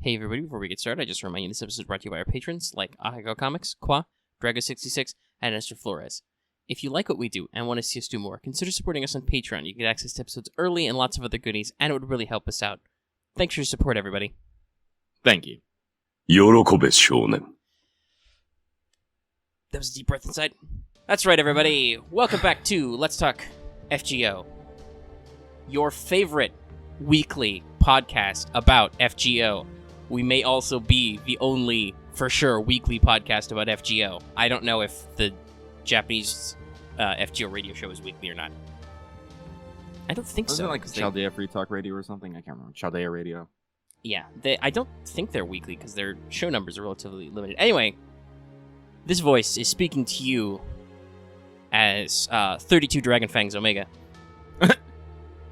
Hey everybody, before we get started, I just remind you this episode is brought to you by our patrons like Ahego Comics, Qua, Drago66, and Esther Flores. If you like what we do and want to see us do more, consider supporting us on Patreon. You get access to episodes early and lots of other goodies, and it would really help us out. Thanks for your support, everybody. Thank you. 喜べ少年 That was a deep breath inside. That's right, everybody. Welcome back to Let's Talk FGO, your favorite weekly podcast about FGO. We may also be the only, for sure, weekly podcast about FGO. I don't know if the Japanese FGO radio show is weekly or not. I don't think Wasn't so. it like Chaldea Free Talk Radio or something? I can't remember. Chaldea Radio. Yeah, I don't think they're weekly because their show numbers are relatively limited. Anyway, this voice is speaking to you as 32 Dragon Fangs Omega.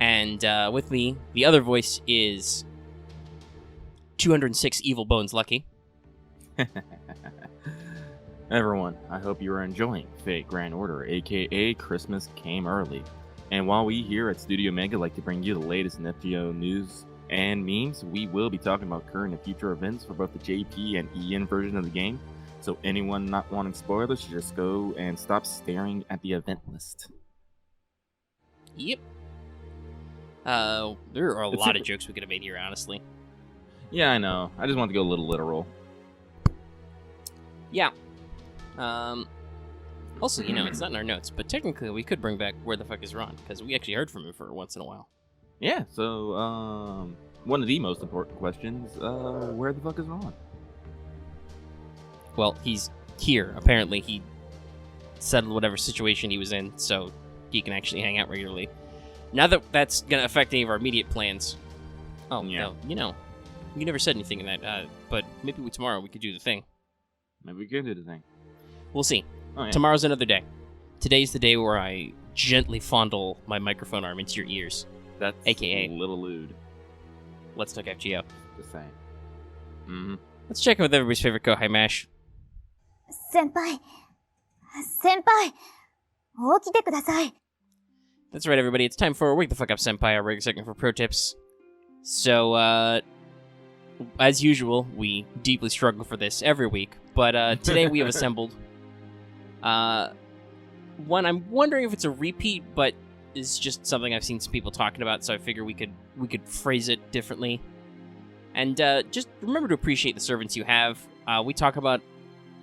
And with me, the other voice is 206 Evil Bones Lucky. Everyone, I hope you are enjoying Fate Grand Order, aka Christmas Came Early. And while we here at Studio Mega like to bring you the latest in FGO news and memes, we will be talking about current and future events for both the JP and EN version of the game. So anyone not wanting spoilers should just go and stop staring at the event list. Yep. There are a lot of jokes we could have made here, honestly. Yeah, I know. I just want to go a little literal. Yeah. Also, it's not in our notes, but technically we could bring back Where the Fuck is Ron, because we actually heard from him for once in a while. Yeah, so, one of the most important questions, where the fuck is Ron? Well, he's here. Apparently he settled whatever situation he was in, so he can actually hang out regularly. Not that that's going to affect any of our immediate plans. Oh, Yeah. no, you never said anything in that, but maybe tomorrow we could do the thing. Maybe we could do the thing. We'll see. Oh, yeah. Tomorrow's another day. Today's the day where I gently fondle my microphone arm into your ears. That's AKA. a little lewd. Let's talk FGO. Just saying. Mm-hmm. Let's check in with everybody's favorite Kohai Mash. 先輩起きてください That's right, everybody. It's time for Wake the Fuck Up Senpai, our regular segment for pro tips. So, as usual, we deeply struggle for this every week, but today we have assembled one. I'm wondering if it's a repeat, but it's just something I've seen some people talking about, so I figure we could phrase it differently. And just remember to appreciate the servants you have. We talk about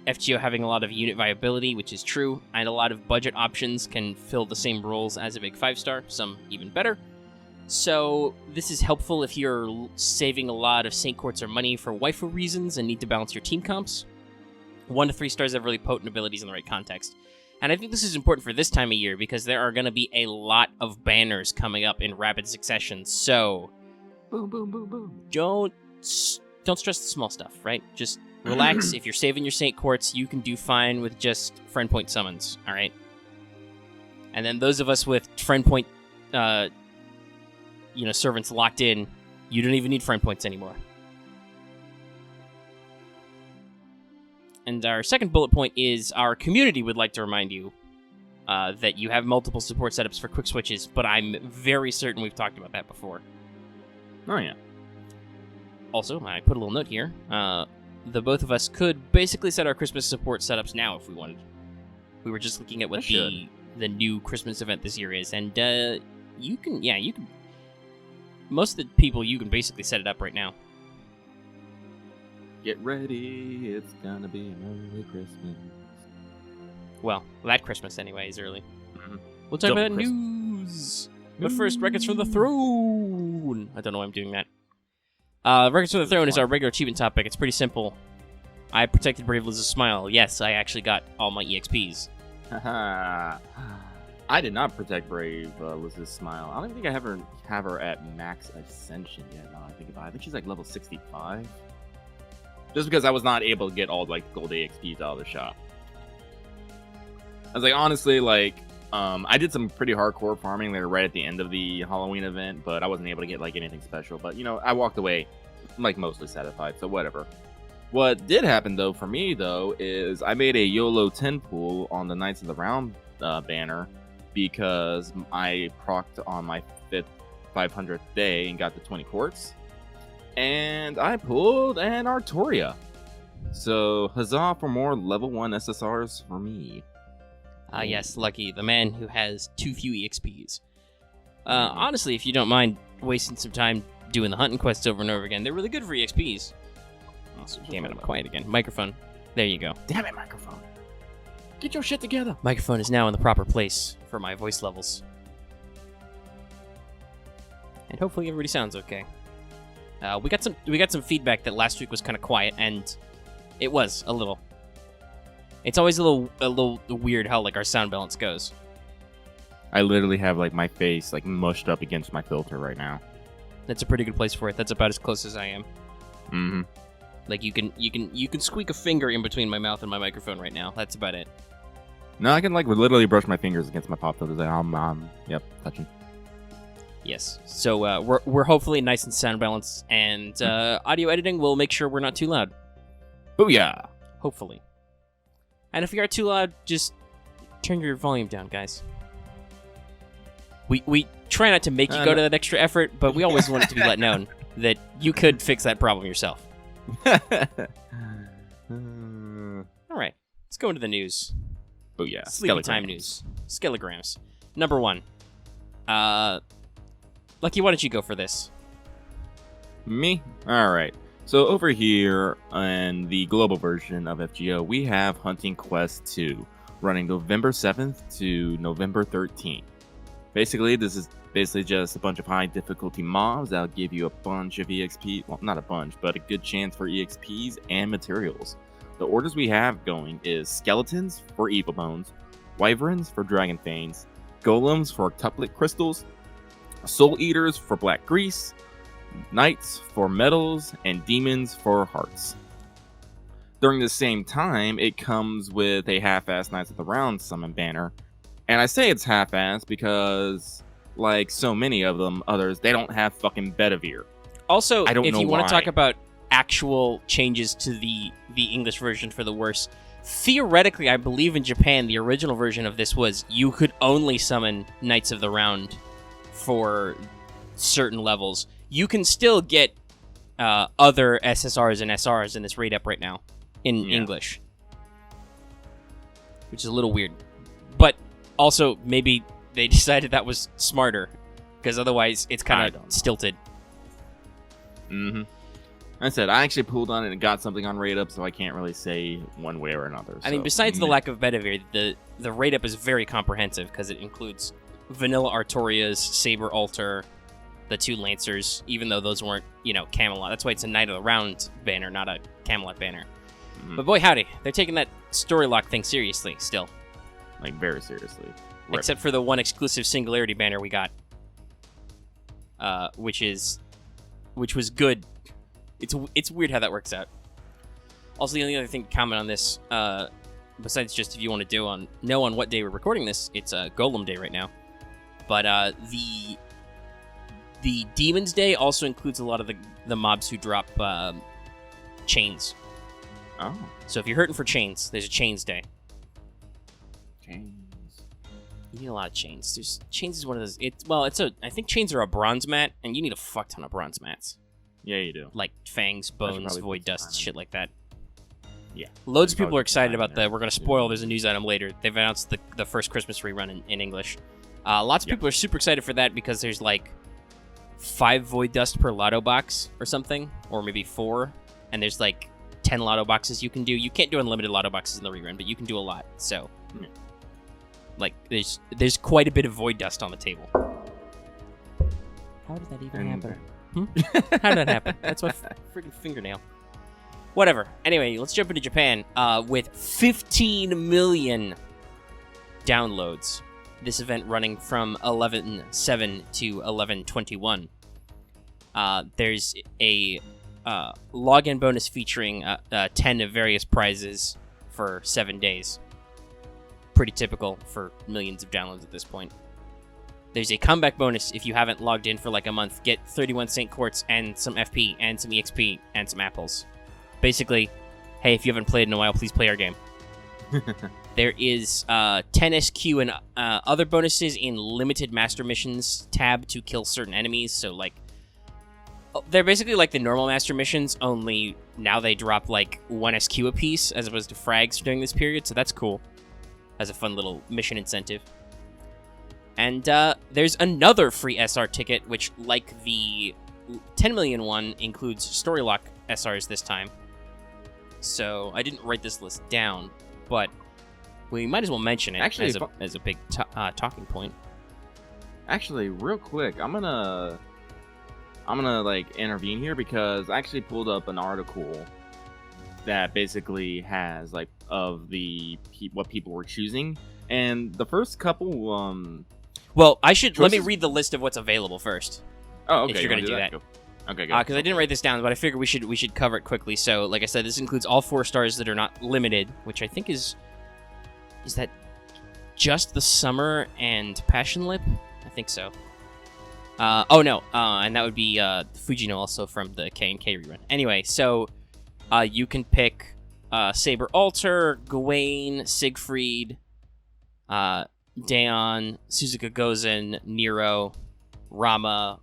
FGO having a lot of unit viability, which is true, and a lot of budget options can fill the same roles as a big 5-star, some even better. So this is helpful if you're saving a lot of Saint Quartz or money for waifu reasons and need to balance your team comps. 1 to 3 stars have really potent abilities in the right context. And I think this is important for this time of year because there are going to be a lot of banners coming up in rapid succession, so Boom, boom, boom, boom. don't stress the small stuff, right? Just relax. If you're saving your Saint Quartz, you can do fine with just friend point summons, alright? And then those of us with friend point, servants locked in, you don't even need friend points anymore. And our second bullet point is our community would like to remind you that you have multiple support setups for quick switches, but I'm very certain we've talked about that before. Oh, yeah. Also, I put a little note here. The both of us could basically set our Christmas support setups now if we wanted. We were just looking at what the new Christmas event this year is, and you can. Most of the people, you can basically set it up right now. Get ready, it's gonna be an early Christmas. Well, that Christmas anyway is early. Mhm. We'll talk Double about Christmas. news. But first, Records from the Throne. I don't know why I'm doing that. Records from the Throne is our regular achievement topic. It's pretty simple. I protected Brave Liz's smile. Yes, I actually got all my EXPs. Haha. I did not protect Brave Liz's smile. I don't think I have her at max ascension yet. Now I think about it. I think she's like level 65. Just because I was not able to get all like gold EXPs out of the shop. I was like, honestly, I did some pretty hardcore farming there right at the end of the Halloween event, but I wasn't able to get like anything special. But I walked away like mostly satisfied, so whatever. What did happen though for me though is I made a YOLO 10 pool on the Knights of the Round banner because I procced on my 500th day and got the 20 quartz. And I pulled an Artoria. So, huzzah for more level 1 SSRs for me. Yes, Lucky, the man who has too few EXPs. Honestly, if you don't mind wasting some time doing the hunting quests over and over again, they're really good for EXPs. Oh, damn it, I'm quiet again. Microphone. There you go. Damn it, microphone. Get your shit together. Microphone is now in the proper place for my voice levels. And hopefully everybody sounds okay. We got some feedback that last week was kind of quiet, and it was a little. It's always a little weird how like our sound balance goes. I literally have like my face like mushed up against my filter right now. That's a pretty good place for it. That's about as close as I am. Mm-hmm. Like you can squeak a finger in between my mouth and my microphone right now. That's about it. No, I can like literally brush my fingers against my pop filters. Yep, touching. Yes. So we're hopefully nice and sound balanced, and audio editing will make sure we're not too loud. Booyah! Hopefully. And if we are too loud, just turn your volume down, guys. We try not to make you go to that extra effort, but we always want it to be let known that you could fix that problem yourself. All right, let's go into the news. Booyah! Sleepy time news. Skelligrams. Number 1. Lucky, why don't you go for this? Me? Alright. So over here in the global version of FGO, we have Hunting Quest 2, running November 7th to November 13th. Basically, this is just a bunch of high difficulty mobs that'll give you a bunch of EXP, well, not a bunch, but a good chance for EXPs and materials. The orders we have going is Skeletons for Evil Bones, Wyverns for Dragon Fanes, Golems for Tuplet Crystals, Soul Eaters for Black Grease, Knights for Metals, and Demons for Hearts. During the same time, it comes with a half-assed Knights of the Round summon banner. And I say it's half-assed because, like so many of them, others, they don't have fucking Bedivere. Also, I don't if know you want why. to talk about actual changes to the English version for the worse, theoretically, I believe in Japan, the original version of this was you could only summon Knights of the Round for certain levels. You can still get other SSRs and SRs in this raid up right now in English, which is a little weird. But also, maybe they decided that was smarter, because otherwise it's kind of stilted. Mm-hmm. I said, I actually pulled on it and got something on raid up, so I can't really say one way or another. I mean, besides the lack of Bedivere, the raid up is very comprehensive, because it includes vanilla Artorias, Saber Altar, the 2 Lancers, even though those weren't, Camelot. That's why it's a Knight of the Round banner, not a Camelot banner. Mm-hmm. But boy howdy, they're taking that story lock thing seriously still. Like, very seriously. Right. Except for the one exclusive Singularity banner we got. Which was good. It's weird how that works out. Also, the only other thing to comment on this, besides just if you want to know on what day we're recording this, it's Golem Day right now. But the Demon's Day also includes a lot of the mobs who drop chains. Oh. So if you're hurting for chains, there's a Chains Day. Chains. You need a lot of chains. Chains is one of those. I think chains are a bronze mat, and you need a fuck ton of bronze mats. Yeah, you do. Like fangs, bones, void dust, shit like that. Yeah. Loads of people are excited about that. We're going to spoil. There's a news item later. They've announced the first Christmas rerun in English. Lots of people are super excited for that because there's like 5 void dust per lotto box or something, or maybe 4, and there's like 10 lotto boxes you can do. You can't do unlimited lotto boxes in the rerun, but you can do a lot. So, like, there's quite a bit of void dust on the table. How did that even happen? How did that happen? That's my freaking fingernail. Whatever. Anyway, let's jump into Japan with 15 million downloads. This event running from 11/7 to 11/21. There's a login bonus featuring 10 of various prizes for 7 days. Pretty typical for millions of downloads at this point. There's a comeback bonus if you haven't logged in for like a month. Get 31 Saint Quartz and some FP and some EXP and some apples. Basically, hey, if you haven't played in a while, please play our game. There is 10 SQ and other bonuses in limited master missions tab to kill certain enemies. So, like, They're basically like the normal master missions, only now they drop like 1 SQ a piece as opposed to frags during this period, so that's cool. As a fun little mission incentive. And there's another free SR ticket, which, like the 10 million one, includes Storylock SRs this time. So I didn't write this list down, but we might as well mention it Actually, as a big talking point. Actually, real quick, I'm gonna like intervene here because I actually pulled up an article that basically has like of the what people were choosing, and the first couple Well, let me choices- read the list of what's available first. Oh, okay. If you're you gonna wanna do that. Go. Okay, good. Because I didn't write this down, but I figured we should cover it quickly. So, like I said, this includes all 4 stars that are not limited, which I think is that just the Summer and Passion Lip? I think so. Oh no, and that would be Fujino also from the K&K rerun. Anyway, so you can pick Saber Alter, Gawain, Siegfried, Daon, Suzuka Gozen, Nero, Rama,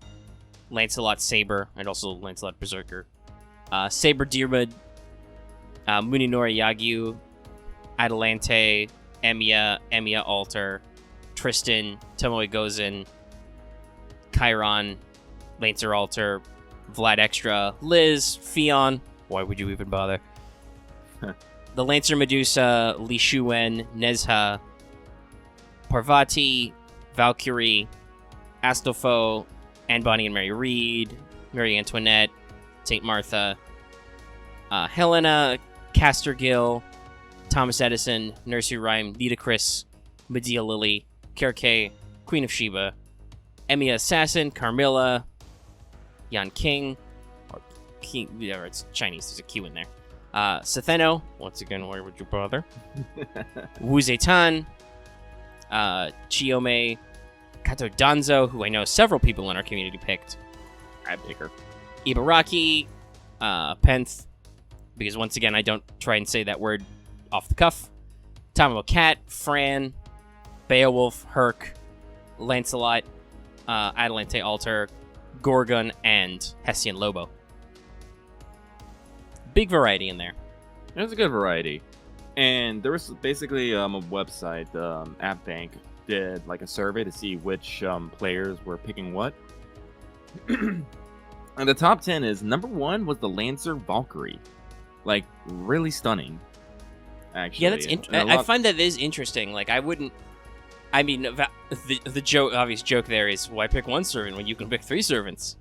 Lancelot Saber, and also Lancelot Berserker, Saber Diarmid, Muninori Yagyu, Adelante, Emiya Alter, Tristan, Tomoe Gozen, Chiron, Lancer Alter, Vlad Extra, Liz, Fion. Why would you even bother? The Lancer Medusa, Li Shuwen, Nezha, Parvati, Valkyrie, Astolfo, Anne Bonny and Mary Reed, Marie Antoinette, St. Martha, Helena, Castergill, Thomas Edison, Nursery Rhyme, Ludacris, Medea Lily, Kirke, Queen of Sheba, Emiya Assassin, Carmilla, Yan King, or King, whatever, it's Chinese, there's a Q in there. Satheno, once again, why would you bother? Wu Zetian, Chiyome, Kato Danzo, who I know several people in our community picked. I'd pick her. Ibaraki, Penth, because once again, I don't try and say that word off the cuff. Tamamo Cat, Fran, Beowulf, Herc, Lancelot, Adelante Alter, Gorgon, and Hessian Lobo. Big variety in there. There's a good variety. And there was basically a website, App Bank, did like a survey to see which players were picking what. And the top 10 is number 1 was the Lancer Valkyrie. Like, really stunning. Actually. Yeah, that's I find that is interesting. Like, I wouldn't. I mean, the joke, obvious joke there is, why pick 1 servant when you can pick 3 servants?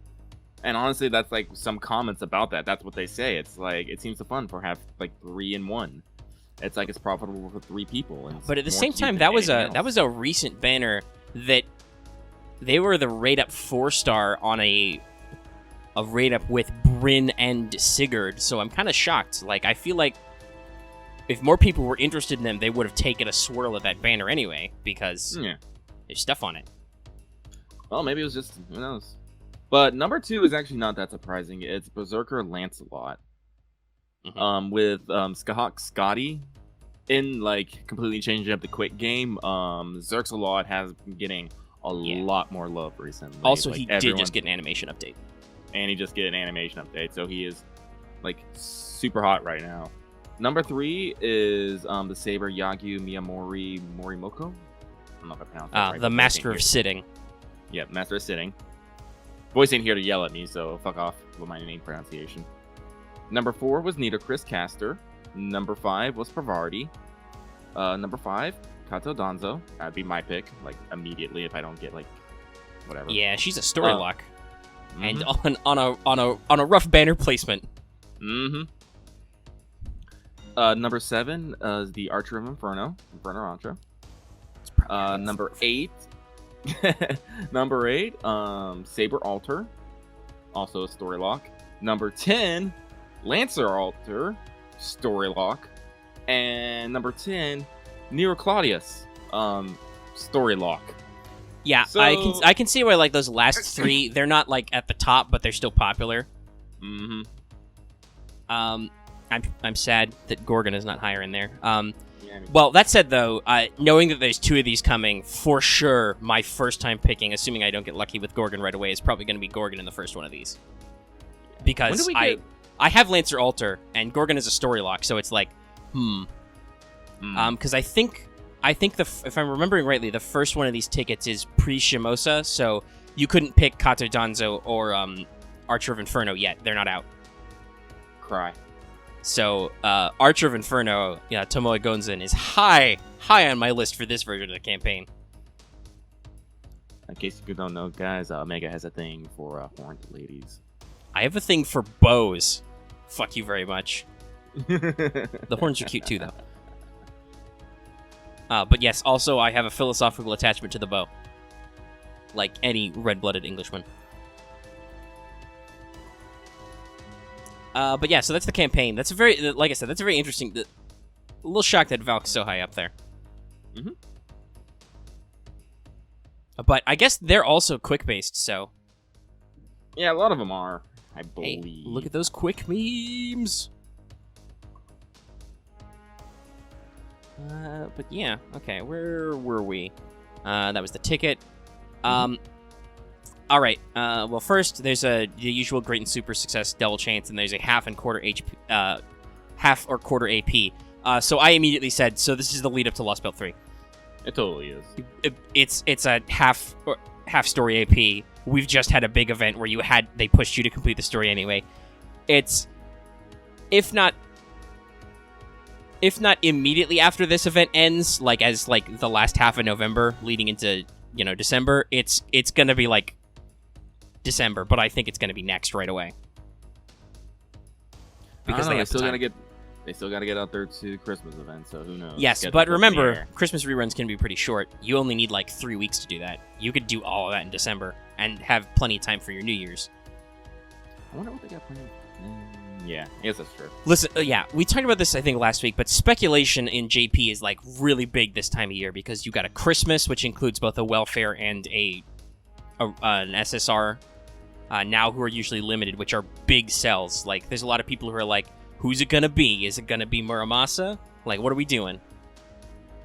And honestly, that's like some comments about that. That's what they say. It's like, it seems so fun for have like 3 in 1. It's like it's profitable for 3 people. And but at the more same cute time, than that was anything a recent banner that they were the rate up 4-star on a rate up with Bryn and Sigurd. So I'm kind of shocked. Like, I feel like if more people were interested in them, they would have taken a swirl at that banner anyway, because Yeah. there's stuff on it. Well, maybe it was just, who knows. But number 2 is actually not that surprising. It's Berserker Lancelot. Mhm. With Skahawk Scotty in like completely changing up the quick game. Xerxalot has been getting a lot more love recently. Also, Like, he did everyone- just get an animation update. and he just get an animation update, so he is like super hot right now. Number 3 is the Saber Yagyu Miyamori Morimoko. I'm not gonna pronounce that right. The but Master voice of ain't Sitting. here. Yeah, Master of Sitting. Voice ain't here to yell at me, so fuck off with my name pronunciation. Number 4 was Chris Caster. Number 5 was Parvati. Number 5, Kato Danzo. That'd be my pick, like immediately if I don't get like whatever. Yeah, she's a story lock, Mhm. and on a rough banner placement. Mm-hmm. Number 7 is the Archer of Inferno Rancho. Number 8, Saber Alter, also a story lock. Number 10, Lancer Alter, story lock, and number 10, Nero Claudius, story lock. Yeah, So- I can see why like those last 3, they're not like at the top, but they're still popular. Mm-hmm. I'm sad that Gorgon is not higher in there. Yeah, I mean, Well, that said, though, knowing that there's 2 of these coming, for sure, my first time picking, assuming I don't get lucky with Gorgon right away, is probably going to be Gorgon in the first one of these. because When do we I get- I have Lancer Alter and Gorgon is a story lock, so it's like, Mm. because I think if I'm remembering rightly, the first one of these tickets is pre-Shimosa, so you couldn't pick Kato Danzo or Archer of Inferno yet. They're not out. Cry. So Archer of Inferno, Tomoe Gonzan is high on my list for this version of the campaign. In case you don't know, guys, Omega has a thing for horned ladies. I have a thing for bows. Fuck you very much. The horns are cute too, though. But yes, also I have a philosophical attachment to the bow, like any red-blooded Englishman. But yeah, so that's the campaign. That's a very, like I said, that's a very interesting. A little shocked that Valk's so high up there. Mhm. But I guess they're also quick-based, so Yeah, a lot of them are, I hey, believe. look at those quick memes. But yeah, okay, where were we? That was the ticket. All right. Well, first there's the usual great and super success double chance, and there's a half and quarter HP, half or quarter AP. So I immediately said, so this is the lead up to Lost Belt 3. It totally is. It's a half story AP. We've just had a big event where they pushed you to complete the story anyway. It's if not immediately after this event ends, like as like the last half of November leading into December, it's gonna be like December, but I think it's gonna be next right away because they still gotta get out there to Christmas event. So who knows? Yes, Get but the remember, premiere. Christmas reruns can be pretty short. You only need like 3 weeks to do that. You could do all of that in December and have plenty of time for your New Year's. I wonder what they got planned. Yeah, I guess that's true. Listen, yeah, we talked about this I think last week, but speculation in JP is like really big this time of year because you got a Christmas, which includes both a welfare and an SSR. Now who are usually limited, which are big sells. Like, there's a lot of people who are like, who's it gonna be? Is it gonna be Muramasa? Like, what are we doing?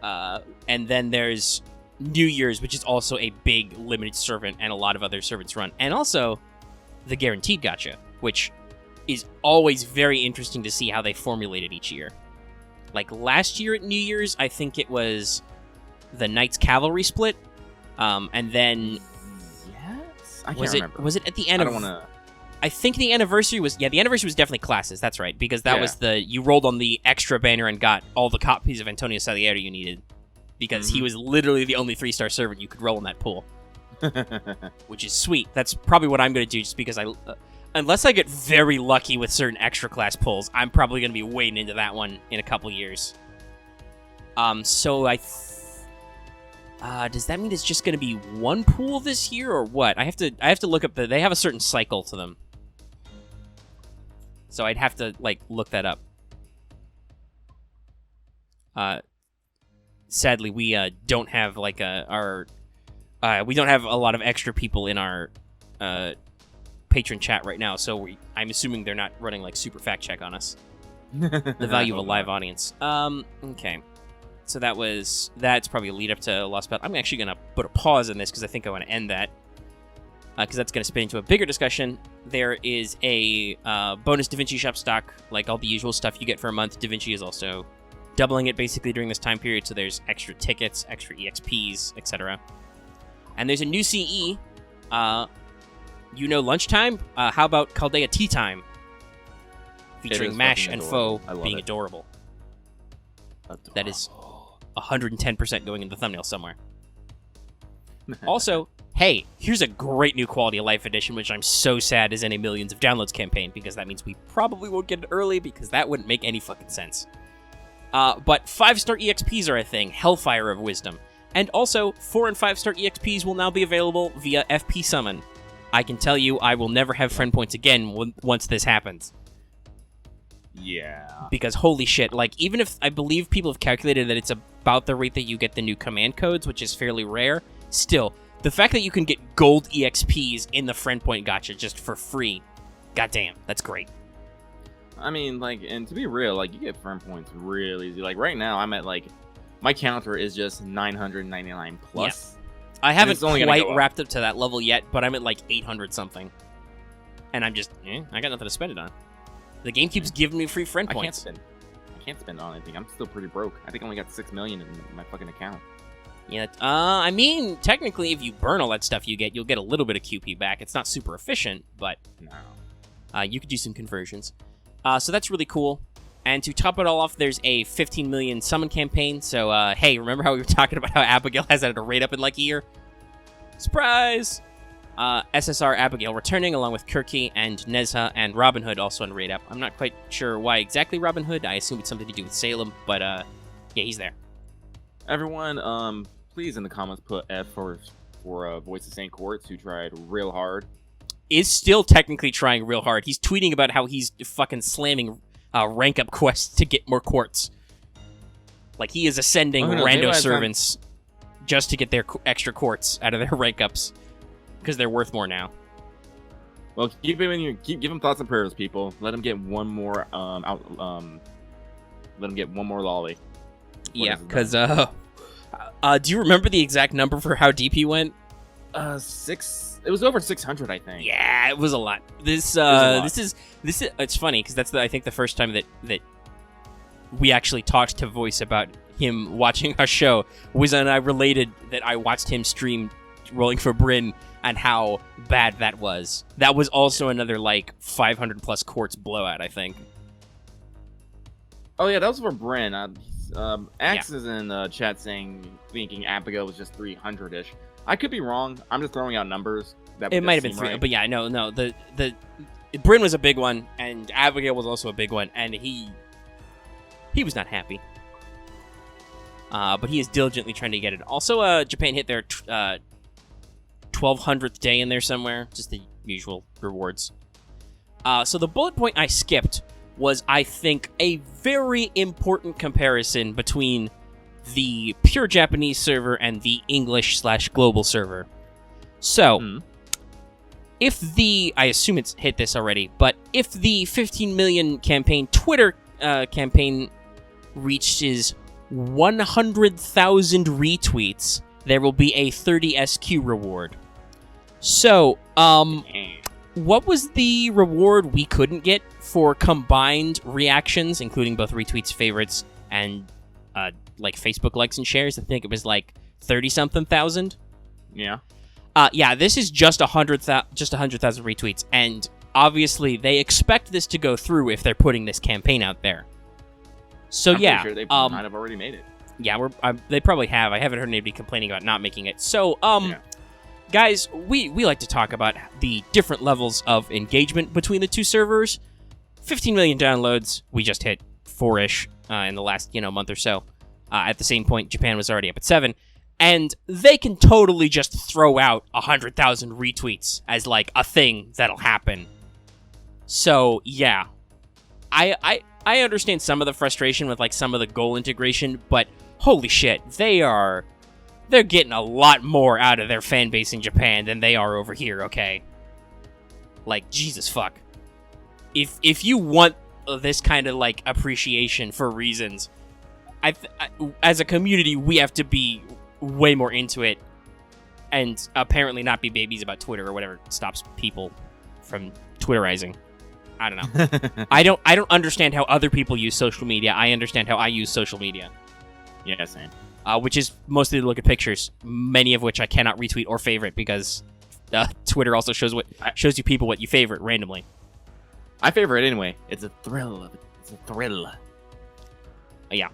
And then there's New Year's, which is also a big limited servant, and a lot of other servants run. And also, the Guaranteed Gacha, which is always very interesting to see how they formulate it each year. Like, last year at New Year's, I think it was the Knights Cavalry split, and then... Yes? I can't remember. Was it at the end I of... don't want to... I think the anniversary was... Yeah, the anniversary was definitely classes, that's right. Because that was you rolled on the extra banner and got all the copies of Antonio Salieri you needed. Because he was literally the only 3-star servant you could roll in that pool. Which is sweet. That's probably what I'm going to do, just because unless I get very lucky with certain extra class pulls, I'm probably going to be wading into that one in a couple years. So does that mean it's just going to be one pool this year, or what? I have to look up they have a certain cycle to them. So I'd have to look that up. Sadly, we don't have we don't have a lot of extra people in our patron chat right now, so I'm assuming they're not running super fact check on us. The value of a live audience. Okay. So that's probably a lead up to Lost Belt. I'm actually going to put a pause in this because I think I want to end that. Because that's going to spin into a bigger discussion. There is a bonus DaVinci Shop stock, like all the usual stuff you get for a month. DaVinci is also doubling it basically during this time period, so there's extra tickets, extra EXPs, etc. And there's a new CE, Lunchtime? How about Chaldea Tea Time? Featuring Mash and Foe being adorable. That is 110% going in the thumbnail somewhere. Also, hey, here's a great new quality of life edition, which I'm so sad is in a millions of downloads campaign, because that means we probably won't get it early, because that wouldn't make any fucking sense. But 5-star EXPs are a thing, Hellfire of Wisdom. And also, 4 and 5-star EXPs will now be available via FP Summon. I can tell you I will never have friend points again once this happens. Yeah. Because holy shit, even if I believe people have calculated that it's about the rate that you get the new command codes, which is fairly rare, still, the fact that you can get gold EXPs in the friend point gacha just for free, goddamn, that's great. I mean, and to be real, you get friend points real easy. Right now, I'm at, my counter is just 999 plus. Yeah. I haven't only quite wrapped up to that level yet, but I'm at 800 something. and I'm just, I got nothing to spend it on. The game keeps giving me free friend I can't points. spend. I can't spend on anything. I'm still pretty broke. I think I only got 6 million in my fucking account. Yeah, I mean, technically, if you burn all that stuff you'll get a little bit of QP back. It's not super efficient, but No. you could do some conversions. So that's really cool. And to top it all off, there's a 15 million summon campaign. So, hey, remember how we were talking about how Abigail has had a rate up in like a year? Surprise! SSR Abigail returning along with Kirky and Nezha and Robin Hood also on rate up. I'm not quite sure why exactly Robin Hood. I assume it's something to do with Salem, but yeah, he's there. Everyone, please in the comments put F for Voice of St. Quartz, who tried real hard. Is still technically trying real hard. He's tweeting about how he's fucking slamming rank up quests to get more quartz. Like, he is ascending rando servants just to get their extra quartz out of their rank ups because they're worth more now. Well, keep give him thoughts and prayers, people. Let him get one more let him get one more lolly. Yeah, because do you remember the exact number for how deep he went? 6. It was over 600, I think. Yeah, it was a lot. This is it's funny because that's I think the first time that we actually talked to Voice about him watching our show. Wizza and I related that I watched him stream Rolling for Bryn and how bad that was. That was also another like 500 plus quartz blowout, I think. Oh yeah, that was for Bryn. Axe is in the chat thinking Abigail was just 300-ish. I could be wrong. I'm just throwing out numbers. It might have been 3, right. But yeah, no. The Bryn was a big one, and Abigail was also a big one, and he was not happy. But he is diligently trying to get it. Also, Japan hit their 1200th day in there somewhere. Just the usual rewards. So the bullet point I skipped was, I think, a very important comparison between the pure Japanese server and the English/global server. So, if I assume it's hit this already, but if the 15 million campaign Twitter campaign reaches 100,000 retweets, there will be a 30 SQ reward. So, what was the reward we couldn't get for combined reactions, including both retweets, favorites, and like Facebook likes and shares? I think it was like 30-something thousand. Yeah. Yeah, this is just 100,000 retweets, and obviously they expect this to go through if they're putting this campaign out there. So I'm yeah, sure they might have already made it. Yeah, they probably have. I haven't heard anybody complaining about not making it. So, guys, we like to talk about the different levels of engagement between the two servers. 15 million downloads. We just hit 4-ish in the last month or so. At the same point, Japan was already up at 7. And they can totally just throw out 100,000 retweets as like a thing that'll happen. So yeah, I understand some of the frustration with like some of the goal integration, but holy shit, they're getting a lot more out of their fan base in Japan than they are over here. Okay, like Jesus fuck. If you want this kind of like appreciation for reasons, as a community, we have to be way more into it, and apparently not be babies about Twitter or whatever stops people from Twitterizing. I don't know. I don't understand how other people use social media. I understand how I use social media. Yeah, same. Which is mostly to look at pictures, many of which I cannot retweet or favorite because Twitter also shows you people what you favorite randomly. I favorite anyway. It's a thrill. It's a thrill. Yeah.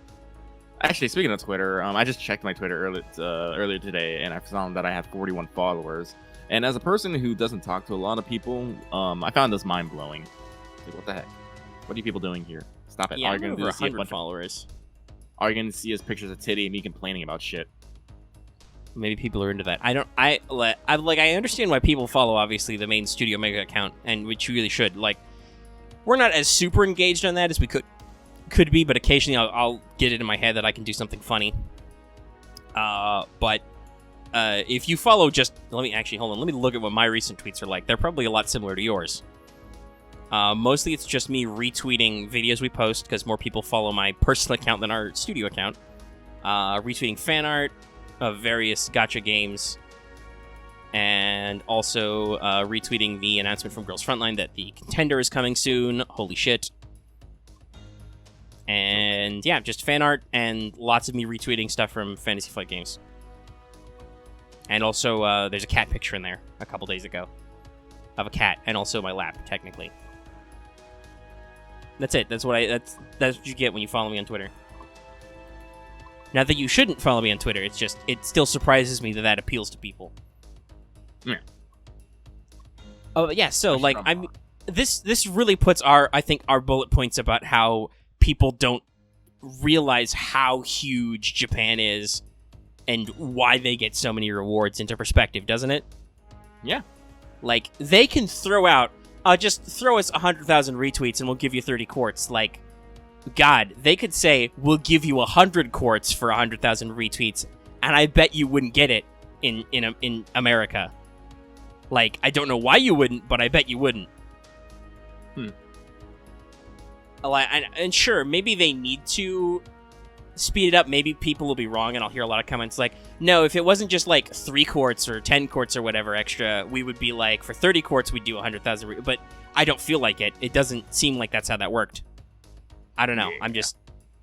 Actually, speaking of Twitter, I just checked my Twitter earlier today, and I found that I have 41 followers. And as a person who doesn't talk to a lot of people, I found this mind-blowing. Like, what the heck? What are you people doing here? Stop it. Yeah, are you going to see a 100 bunch followers? Are you going to see us pictures of titty and me complaining about shit? Maybe people are into that. I understand why people follow, obviously, the main Studio Mega account, and which you really should. Like, we're not as super engaged on that as we could be, but occasionally I'll get it in my head that I can do something funny. But if you follow let me look at what my recent tweets are like. They're probably a lot similar to yours. Mostly it's just me retweeting videos we post, because more people follow my personal account than our studio account. Retweeting fan art of various gacha games. and also retweeting the announcement from Girls Frontline that the Contender is coming soon. Holy shit. And yeah, just fan art and lots of me retweeting stuff from Fantasy Flight Games. And also, there's a cat picture in there a couple days ago of a cat, and also my lap, technically. That's it. That's what you get when you follow me on Twitter. Not that you shouldn't follow me on Twitter. It's just it still surprises me that appeals to people. Yeah. Oh yeah. So like this really puts our bullet points about how people don't realize how huge Japan is and why they get so many rewards into perspective, doesn't it? Yeah. Like, they can throw out, just throw us 100,000 retweets and we'll give you 30 quartz. Like, God, they could say, we'll give you 100 quartz for 100,000 retweets, and I bet you wouldn't get it in America. Like, I don't know why you wouldn't, but I bet you wouldn't. And sure, maybe they need to speed it up. Maybe people will be wrong, and I'll hear a lot of comments like, no, if it wasn't just like 3 quartz or 10 quartz or whatever extra, we would be like, for 30 quartz, we'd do 100,000. But I don't feel like it. It doesn't seem like that's how that worked. I don't know. Yeah.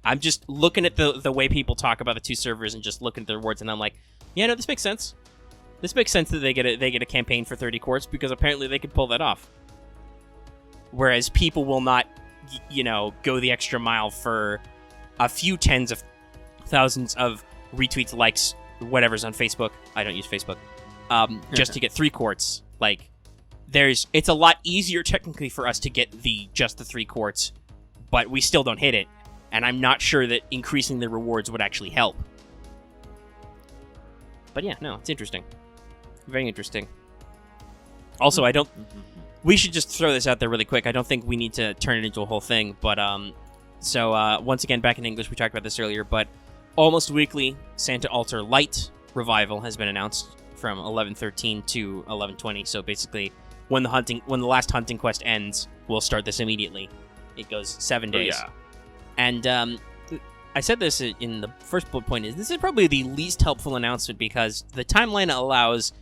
I'm just looking at the way people talk about the two servers and just looking at the rewards, and I'm like, yeah, no, this makes sense. This makes sense that they get a campaign for 30 quartz because apparently they could pull that off. Whereas people will not, go the extra mile for a few tens of thousands of retweets, likes, whatever's on Facebook. I don't use Facebook. Just to get 3 quartz. Like, it's a lot easier technically for us to get just the 3 quartz, but we still don't hit it. And I'm not sure that increasing the rewards would actually help. But yeah, no, it's interesting. Very interesting. Also, we should just throw this out there really quick. I don't think we need to turn it into a whole thing, but once again, back in English, we talked about this earlier, but Almost Weekly Santa Altar Light Revival has been announced from 11/13 to 11/20. So basically, when the last hunting quest ends, we'll start this immediately. It goes 7 days. Yeah. And I said this in the first bullet point, this is probably the least helpful announcement because the timeline allows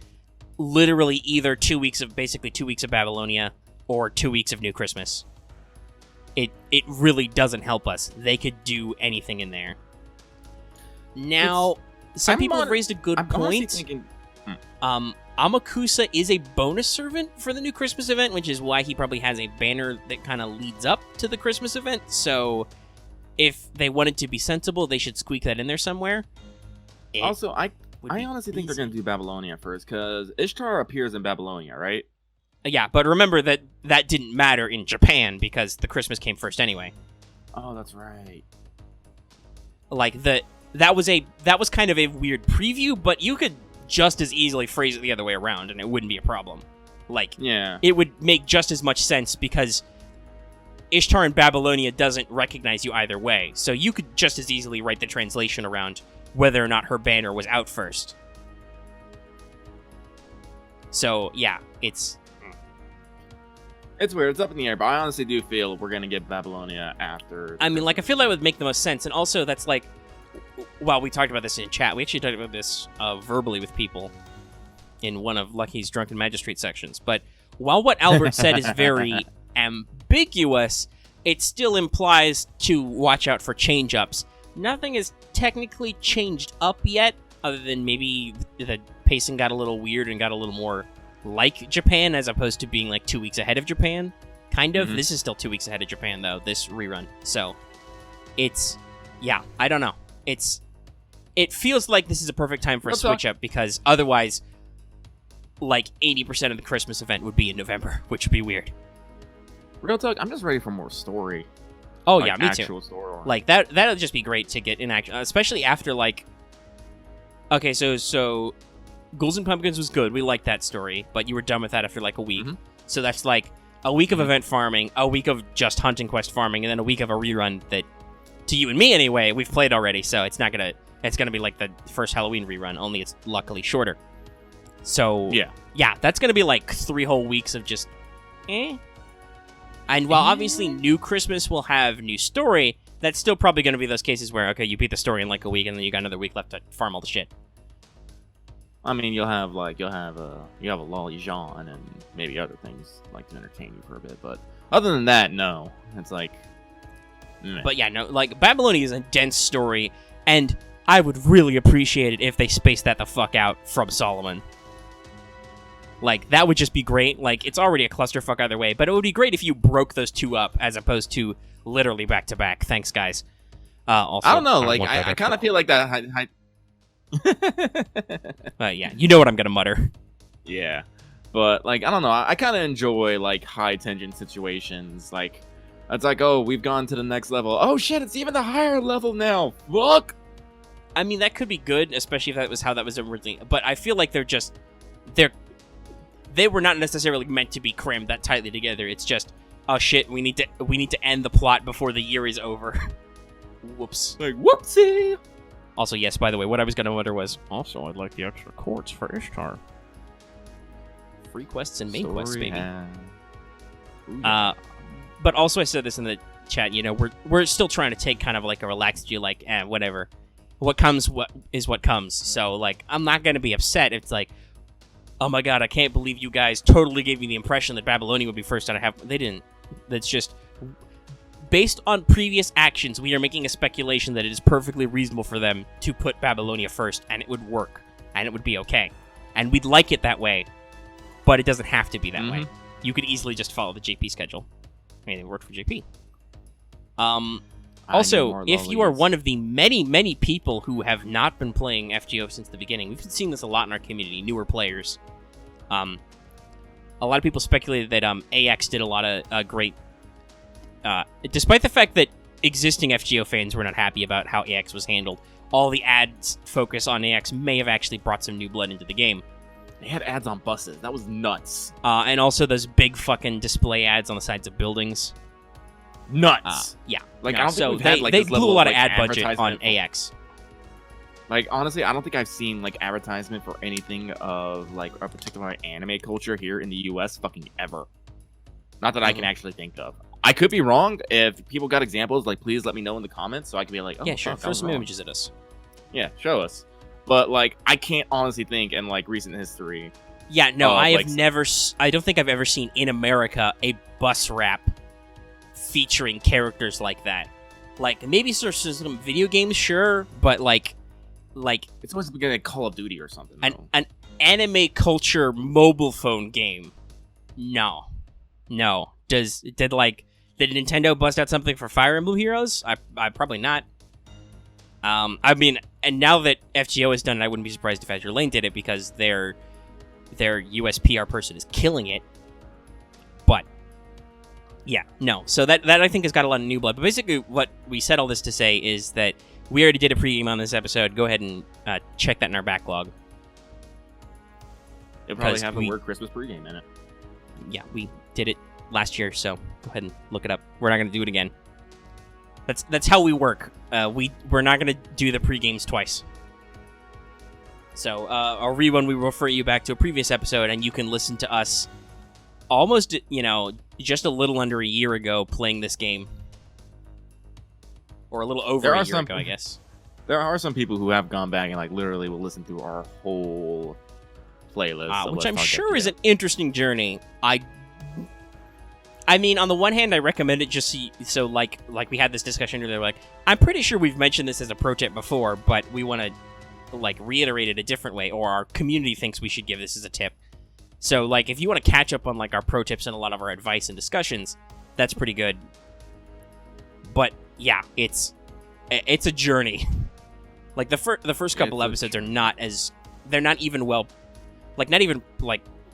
literally either 2 weeks of Babylonia or 2 weeks of New Christmas. It really doesn't help us. They could do anything in there. Now, some people have raised a good point. Thinking, Amakusa is a bonus servant for the new Christmas event, which is why he probably has a banner that kind of leads up to the Christmas event. So, if they wanted to be sensible, they should squeak that in there somewhere. Also, I honestly think they're going to do Babylonia first, because Ishtar appears in Babylonia, right? Yeah, but remember that didn't matter in Japan because the Christmas came first anyway. Oh, that's right. Like that was kind of a weird preview, but you could just as easily phrase it the other way around and it wouldn't be a problem. Like, yeah, it would make just as much sense because Ishtar in Babylonia doesn't recognize you either way. So you could just as easily write the translation around whether or not her banner was out first. So, yeah, it's weird. It's up in the air, but I honestly do feel we're going to get Babylonia after. I mean, like, I feel that would make the most sense. And also, that's like, well, we talked about this in chat. We actually talked about this verbally with people in one of Lucky's Drunken Magistrate sections. But while what Albert said is very ambiguous, it still implies to watch out for change-ups. Nothing is technically changed up yet, other than maybe the pacing got a little weird and got a little more like Japan, as opposed to being like 2 weeks ahead of Japan. Kind of. Mm-hmm. This is still 2 weeks ahead of Japan, though, this rerun. So, yeah, I don't know. It feels like this is a perfect time for a switch-up, because otherwise, like, 80% of the Christmas event would be in November, which would be weird. Real talk, I'm just ready for more story. Oh, like, yeah, me actual too. Story. Like, that'll just be great to get in action, especially after, like... Okay, so Ghouls and Pumpkins was good. We liked that story, but you were done with that after, like, a week. Mm-hmm. So that's, like, a week of event farming, a week of just hunting quest farming, and then a week of a rerun that, to you and me anyway, we've played already, so it's gonna be like the first Halloween rerun, only it's luckily shorter. So, yeah, that's gonna be, like, 3 whole weeks of just, And while obviously New Christmas will have new story, that's still probably going to be those cases where, okay, you beat the story in like a week, and then you got another week left to farm all the shit. I mean, you'll have a Lolly Jean and maybe other things like to entertain you for a bit, but other than that, no. It's like, meh. But yeah, no, like Babylonia is a dense story, and I would really appreciate it if they spaced that the fuck out from Solomon. Like, that would just be great. Like, it's already a clusterfuck either way, but it would be great if you broke those two up as opposed to literally back to back. Thanks, guys. Also, I don't know. want Like, that I kind of feel like that. yeah, you know what I'm gonna mutter. Yeah, but like, I don't know. I kind of enjoy like high tension situations. Like, it's like, oh, we've gone to the next level. Oh shit, it's even the higher level now. Fuck. I mean, that could be good, especially if that was how that was originally. But I feel like they were not necessarily meant to be crammed that tightly together. It's just, oh shit, we need to end the plot before the year is over. Whoops. Like, whoopsie. Also, yes, by the way, what I was gonna wonder was, also, I'd like the extra quartz for Ishtar. Free quests and main quests, baby. Ooh, yeah. But also, I said this in the chat. You know, we're still trying to take kind of like a relaxed view, like, whatever. What comes, what comes. So, like, I'm not gonna be upset. It's like, oh my god, I can't believe you guys totally gave me the impression that Babylonia would be first, and they didn't. That's just based on previous actions. We are making a speculation that it is perfectly reasonable for them to put Babylonia first, and it would work, and it would be okay, and we'd like it that way. But it doesn't have to be that way. You could easily just follow the JP schedule. I mean, it worked for JP. Also, if you are one of the many, many people who have not been playing FGO since the beginning, we've been seeing this a lot in our community, newer players. A lot of people speculated that AX did a lot of great... despite the fact that existing FGO fans were not happy about how AX was handled, all the ads focus on AX may have actually brought some new blood into the game. They had ads on buses. That was nuts. And also those big fucking display ads on the sides of buildings. Nuts. Yeah. Like, no, I don't think we've had, like, they this blew level a lot of, of like, ad budget on advertisement AX. Like, honestly, I don't think I've seen, like, advertisement for anything of, like, a particular anime culture here in the US fucking ever. Not that I can actually think of. I could be wrong. If people got examples, like, please let me know in the comments so I can be like, oh, yeah, sure. fuck, I Throw was some wrong. images at us. Yeah, show us. But, like, I can't honestly think in, like, recent history. Yeah, no, I have like, never... I don't think I've ever seen in America a bus rap featuring characters like that. Like, maybe some video games, sure, but, like... It's always been like Call of Duty or something. An anime culture mobile phone game. No. Did Nintendo bust out something for Fire Emblem Heroes? I probably not. I mean, and now that FGO has done it, I wouldn't be surprised if Azure Lane did it because their US PR person is killing it. But yeah, no. So that I think has got a lot of new blood. But basically, what we said all this to say is that we already did a pregame on this episode. Go ahead and check that in our backlog. It'll probably have the word Christmas pregame in it. Yeah, we did it last year, so go ahead and look it up. We're not going to do it again. That's how we work. We're not going to do the pre-games twice. So I'll read when we refer you back to a previous episode, and you can listen to us almost, just a little under a year ago playing this game. Or a little over a year ago, I guess. There are some people who have gone back and like literally will listen through our whole playlist. Which I'm sure is an interesting journey. I mean, on the one hand, I recommend it just so like we had this discussion earlier. Like, I'm pretty sure we've mentioned this as a pro tip before, but we want to like reiterate it a different way, or our community thinks we should give this as a tip. So, like, if you want to catch up on like our pro tips and a lot of our advice and discussions, that's pretty good. But yeah, it's a journey. Like the first couple episodes are not even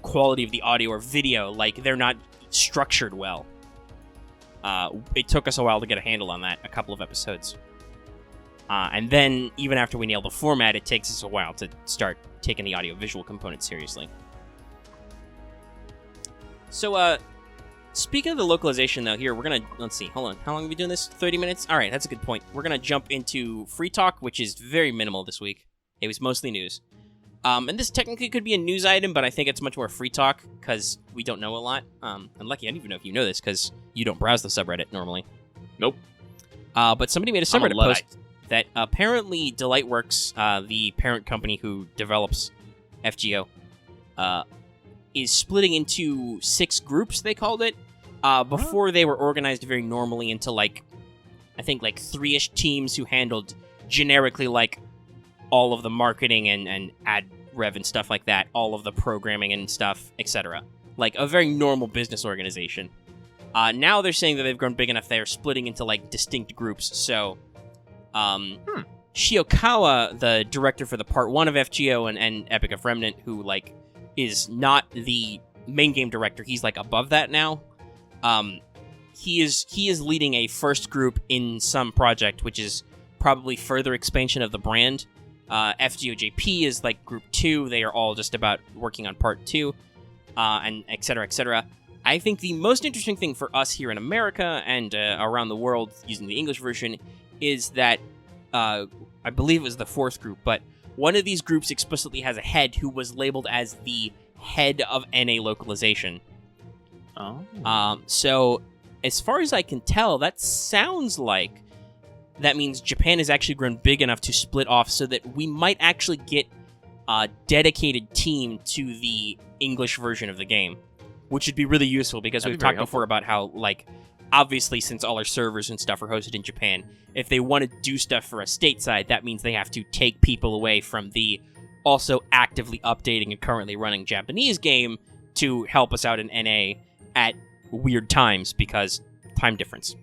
quality of the audio or video. Like, they're not structured well. It took us a while to get a handle on that, a couple of episodes. And then, even after we nail the format, it takes us a while to start taking the audio-visual component seriously. So, speaking of the localization, though, here, we're going to... Let's see. Hold on. How long are we doing this? 30 minutes? All right, that's a good point. We're going to jump into Free Talk, which is very minimal this week. It was mostly news. And this technically could be a news item, but I think it's much more Free Talk, because we don't know a lot. And Lucky, I don't even know if you know this, because you don't browse the subreddit normally. Nope. But somebody made a subreddit post that apparently Delightworks, the parent company who develops FGO, is splitting into 6 groups, they called it. Before they were organized very normally into, like, I think, like, 3-ish teams who handled generically, like, all of the marketing and ad rev and stuff like that, all of the programming and stuff, etc. Like, a very normal business organization. Now they're saying that they've grown big enough they're splitting into, like, distinct groups, so... Shiokawa, the director for the Part 1 of FGO and Epic of Remnant, who, like, is not the main game director, he's, like, above that now. He is leading a first group in some project, which is probably further expansion of the brand. FGOJP is, like, Group 2. They are all just about working on Part 2, and et cetera, et cetera. I think the most interesting thing for us here in America and around the world using the English version is that I believe it was the 4th group, but one of these groups explicitly has a head who was labeled as the head of NA localization. Oh. So, as far as I can tell, that sounds like that means Japan has actually grown big enough to split off so that we might actually get a dedicated team to the English version of the game, which would be really useful because That'd we've be very talked before about how, like, obviously, since all our servers and stuff are hosted in Japan, if they want to do stuff for a stateside, that means they have to take people away from the also actively updating and currently running Japanese game to help us out in NA at weird times because time difference.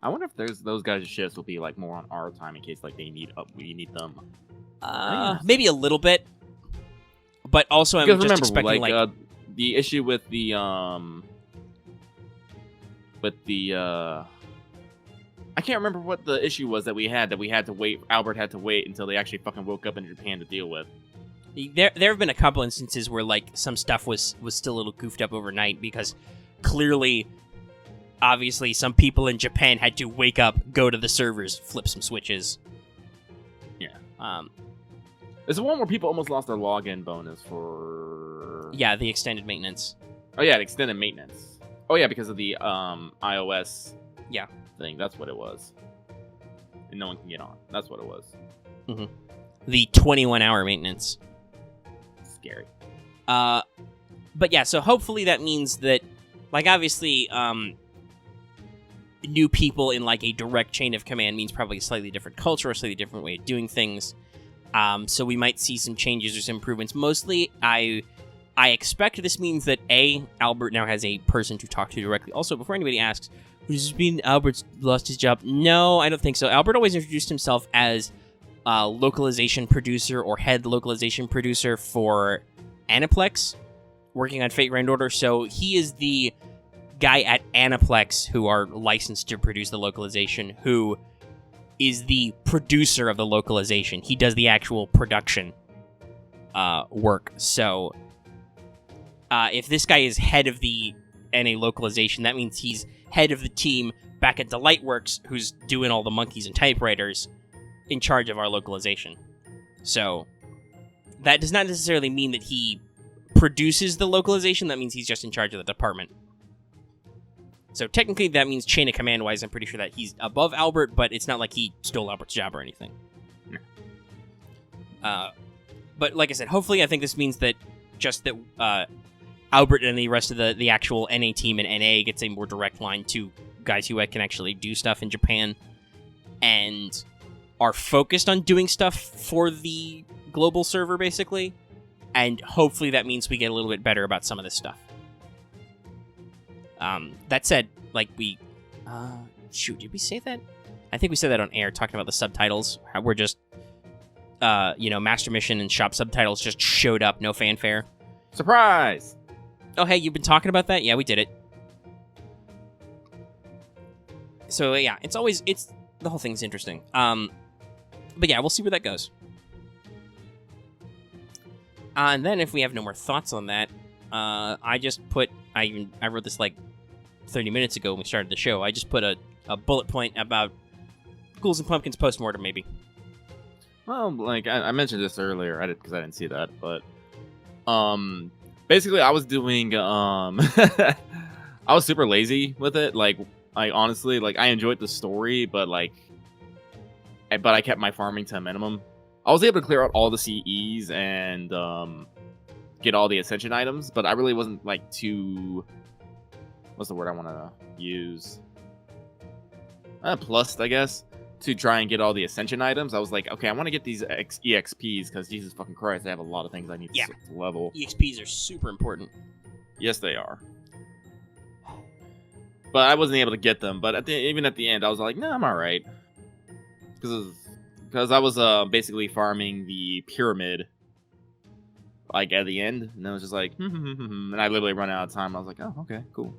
I wonder if those guys' shifts will be like more on our time in case like we need them. Maybe a little bit, but also I'm Because just remember, expecting like the issue with the I can't remember what the issue was that we had to wait. Albert had to wait until they actually fucking woke up in Japan to deal with. There have been a couple instances where like some stuff was still a little goofed up overnight because clearly, obviously, some people in Japan had to wake up, go to the servers, flip some switches. Yeah. There's the one where people almost lost their login bonus for. Yeah, the extended maintenance. Oh yeah, the extended maintenance. Oh yeah, because of the iOS. Yeah. Thing. That's what it was. And no one can get on. That's what it was. Mm-hmm. The 21-hour maintenance. Scary. But yeah, so hopefully that means that, like, obviously, new people in, like, a direct chain of command means probably a slightly different culture, a slightly different way of doing things. So we might see some changes or some improvements. Mostly, I expect this means that, A, Albert now has a person to talk to directly. Also, before anybody asks, does this mean Albert's lost his job? No, I don't think so. Albert always introduced himself as localization producer or head localization producer for Aniplex, working on Fate Grand Order. So he is the guy at Aniplex who are licensed to produce the localization, who is the producer of the localization. He does the actual production work. So if this guy is head of the NA localization, that means he's head of the team back at Delightworks, who's doing all the monkeys and typewriters, in charge of our localization. So that does not necessarily mean that he produces the localization. That means he's just in charge of the department. So technically that means chain of command wise, I'm pretty sure that he's above Albert, but it's not like he stole Albert's job or anything. But like I said, hopefully I think this means that just that Albert and the rest of the actual NA team in NA gets a more direct line to guys who can actually do stuff in Japan and are focused on doing stuff for the global server, basically. And hopefully that means we get a little bit better about some of this stuff. That said, like we... did we say that? I think we said that on air, talking about the subtitles. How we're just, Master Mission and Shop subtitles just showed up, no fanfare. Surprise! Oh, hey, you've been talking about that? Yeah, we did it. So, yeah, the whole thing's interesting. But yeah, we'll see where that goes. And then if we have no more thoughts on that, I wrote this like 30 minutes ago when we started the show. I just put a bullet point about Ghouls and Pumpkins postmortem, maybe. Well, like, I mentioned this earlier, because I didn't see that, but, basically, I was doing, I was super lazy with it. Like, I honestly, like, I enjoyed the story, but I kept my farming to a minimum. I was able to clear out all the CEs and get all the Ascension items, but I really wasn't like too. What's the word I want to use? Plus, I guess, to try and get all the Ascension items. I was like, okay, I want to get these EXPs because Jesus fucking Christ, I have a lot of things I need to level. EXPs are super important. Yes, they are. But I wasn't able to get them. But even at the end, I was like, nah, I'm all right. Because I was basically farming the pyramid, like at the end, and I was just like, and I literally run out of time. I was like, oh, okay, cool.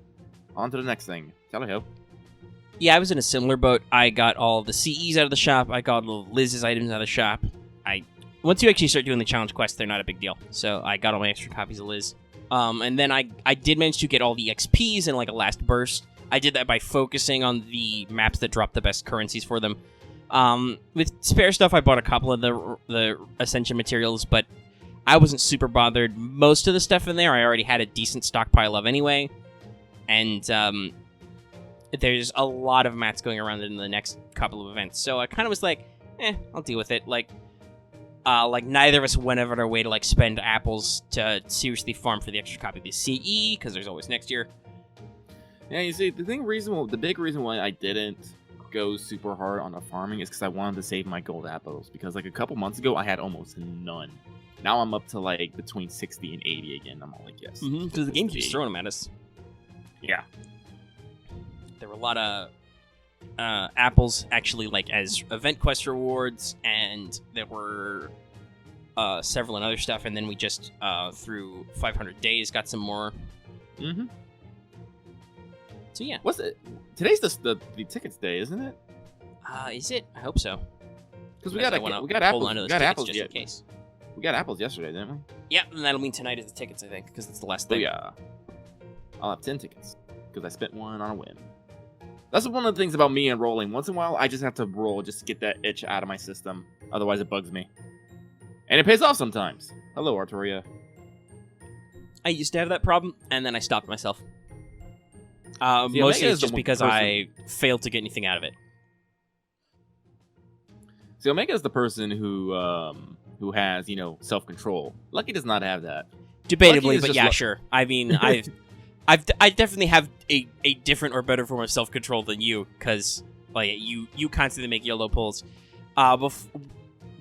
On to the next thing. Tally-ho. Yeah, I was in a similar boat. I got all the CEs out of the shop. I got all Liz's items out of the shop. Once you actually start doing the challenge quests, they're not a big deal. So I got all my extra copies of Liz. And then I did manage to get all the XPs in like a last burst. I did that by focusing on the maps that drop the best currencies for them. With spare stuff, I bought a couple of the Ascension materials, but I wasn't super bothered. Most of the stuff in there I already had a decent stockpile of anyway. And there's a lot of mats going around in the next couple of events. So I kind of was like, I'll deal with it. Like neither of us went out of our way to like spend apples to seriously farm for the extra copy of the CE, because there's always next year. Yeah, you see, the big reason why I didn't go super hard on the farming is because I wanted to save my gold apples. Because like a couple months ago, I had almost none. Now I'm up to like between 60 and 80 again. I'm all like, yes. Because the game keeps throwing them at us. Yeah. There were a lot of apples actually like as event quest rewards, and there were several and other stuff, and then we just through 500 days got some more. Mm-hmm. So yeah. What's it? Today's the tickets day, isn't it? Is it? I hope so. Because we got apples. We got apples just in case. We got apples yesterday, didn't we? Yeah, and that'll mean tonight is the tickets, I think, because it's the last thing. Oh, yeah. I'll have 10 tickets because I spent one on a whim. That's one of the things about me and rolling. Once in a while, I just have to roll just to get that itch out of my system. Otherwise, it bugs me. And it pays off sometimes. Hello, Arturia. I used to have that problem, and then I stopped myself. Mostly it's just because I failed to get anything out of it. See, Omega is the person who has, self-control. Lucky does not have that. Debatably, but yeah, sure. I mean, I definitely have a different or better form of self-control than you, because like you constantly make YOLO pulls.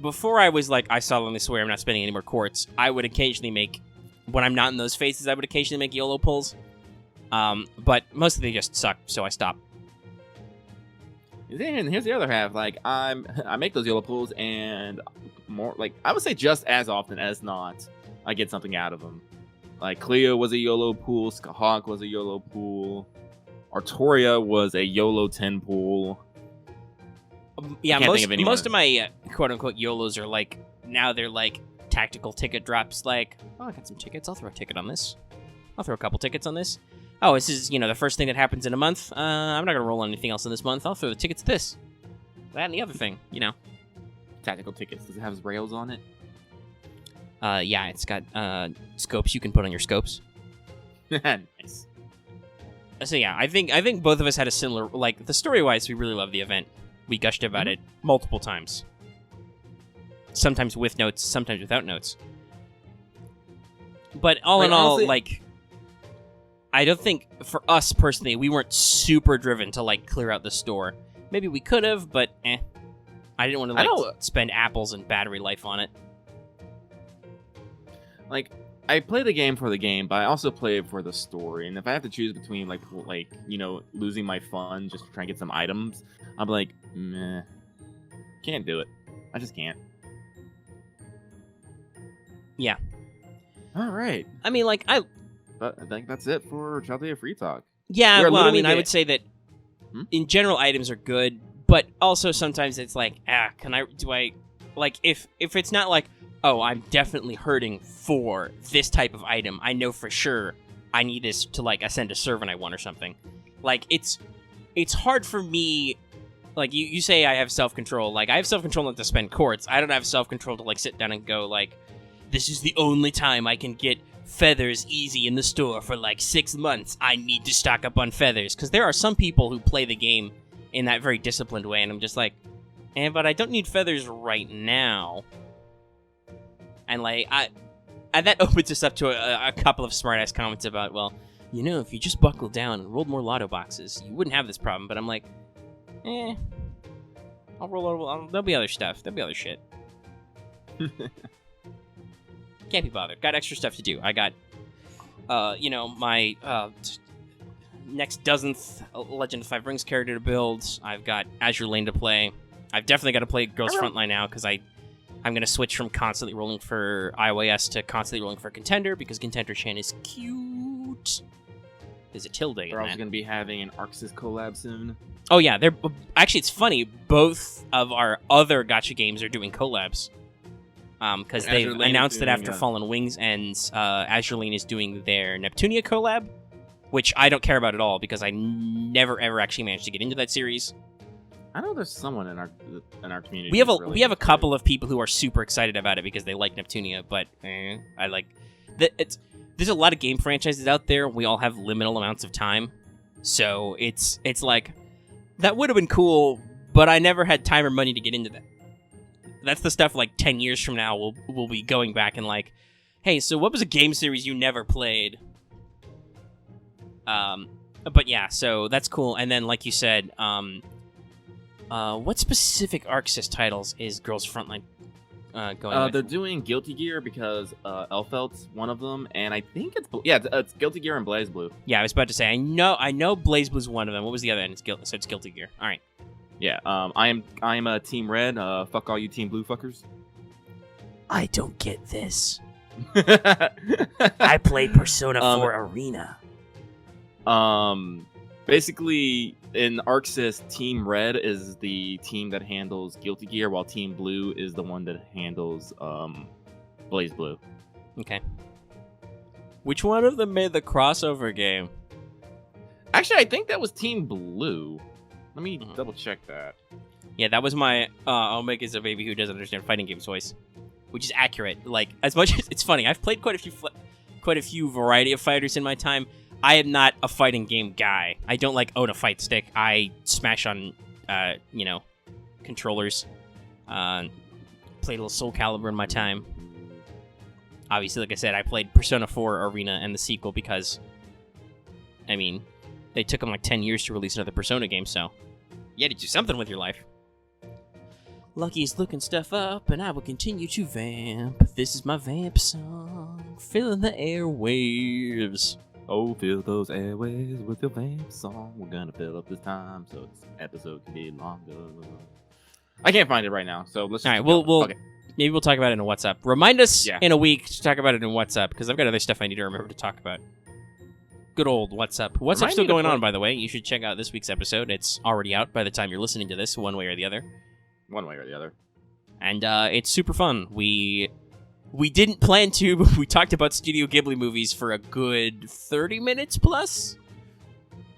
Before I was like, I solemnly swear I'm not spending any more quartz, I would occasionally make, when I'm not in those phases, I would occasionally make YOLO pulls. But mostly they just suck, so I stopped. Then here's the other half. Like I make those YOLO pulls, and more like I would say just as often as not, I get something out of them. Like Cleo was a YOLO pool, Skahawk was a YOLO pool, Arturia was a YOLO 10 pool. Yeah, most of my quote unquote YOLOs are like, now they're like tactical ticket drops. Like, oh, I got some tickets. I'll throw a ticket on this. I'll throw a couple tickets on this. Oh, this is, the first thing that happens in a month. I'm not going to roll on anything else in this month. I'll throw the tickets to this. That and the other thing, Tactical tickets. Does it have rails on it? Yeah, it's got scopes you can put on your scopes. Nice. So yeah, I think both of us had a similar, like, the story-wise, we really loved the event. We gushed about it multiple times. Sometimes with notes, sometimes without notes. But all in all, like, I don't think, for us personally, we weren't super driven to, like, clear out the store. Maybe we could have, but I didn't want to, spend apples and battery life on it. Like, I play the game for the game, but I also play it for the story. And if I have to choose between, like losing my fun just to try and get some items, I'm like, meh. Can't do it. I just can't. Yeah. All right. I mean, like, I think that's it for Chaldea Free Talk. Yeah, well, I mean, I would say that in general, items are good, but also sometimes it's like, if it's not like, oh, I'm definitely hurting for this type of item, I know for sure I need this to, like, ascend a servant I want or something. Like, it's hard for me, like, you say I have self-control. Like, I have self-control not to spend quartz. I don't have self-control to, like, sit down and go, like, this is the only time I can get feathers easy in the store for, like, 6 months. I need to stock up on feathers. Because there are some people who play the game in that very disciplined way, and I'm just like, but I don't need feathers right now. And and that opens us up to a couple of smart-ass comments about, well, you know, if you just buckled down and rolled more lotto boxes, you wouldn't have this problem. But I'm like, I'll roll. There'll be other stuff. There'll be other shit. Can't be bothered. Got extra stuff to do. I got, my next dozenth Legend of Five Rings character to build. I've got Azure Lane to play. I've definitely got to play Girls Frontline now because I'm going to switch from constantly rolling for IOS to constantly rolling for Contender because Contender Chan is cute. There's a tilde in We're also that. going to be having an Arxis collab soon. Oh yeah, they're actually, it's funny. Both of our other gacha games are doing collabs. Because they've Azure Lane announced is that doing, after Fallen Wings and Azure Lane is doing their Neptunia collab, which I don't care about at all because I never ever actually managed to get into that series. I know there's someone in our community. We have who's really we have a into couple of people who are super excited about it because they like Neptunia, but I like there's a lot of game franchises out there. We all have liminal amounts of time, so it's like that would have been cool, but I never had time or money to get into that. That's the stuff like 10 years from now we'll be going back and like, hey, so what was a game series you never played? But yeah, so that's cool. And then like you said, what specific Arxis titles is Girls Frontline going with? They're doing Guilty Gear because Elfelt's one of them, and I think it's Guilty Gear and Blaze Blue. Yeah, I was about to say I know Blaze Blue's one of them. What was the other end? So it's Guilty Gear. All right. Yeah, I am a Team Red. Fuck all you Team Blue fuckers. I don't get this. I played Persona 4 Arena. Basically, in Arxis, Team Red is the team that handles Guilty Gear, while Team Blue is the one that handles Blaze Blue. Okay. Which one of them made the crossover game? Actually, I think that was Team Blue. Let me double check that. Yeah, that was my Omega's a baby who doesn't understand fighting games voice, which is accurate. Like, as much as it's funny, I've played quite a few variety of fighters in my time. I am not a fighting game guy. I don't like own a fight stick. I smash on, controllers. Played a little Soul Calibur in my time. Obviously, like I said, I played Persona 4 Arena and the sequel because, I mean, they took them like 10 years to release another Persona game, so you had to do something with your life. Lucky's looking stuff up, and I will continue to vamp. This is my vamp song, filling the airwaves. Oh, fill those airways with your vamp song. We're gonna fill up this time so this episode can be longer. I can't find it right now, so let's. All right, we'll okay. Maybe we'll talk about it in a WhatsApp. Remind us Yeah. in a week to talk about it in WhatsApp because I've got other stuff I need to remember to talk about. Good old WhatsApp. WhatsApp's Remind still me to going play- on, by the way. You should check out this week's episode. It's already out by the time you're listening to this, one way or the other. One way or the other. And it's super fun. We didn't plan to, but we talked about Studio Ghibli movies for a good 30 minutes plus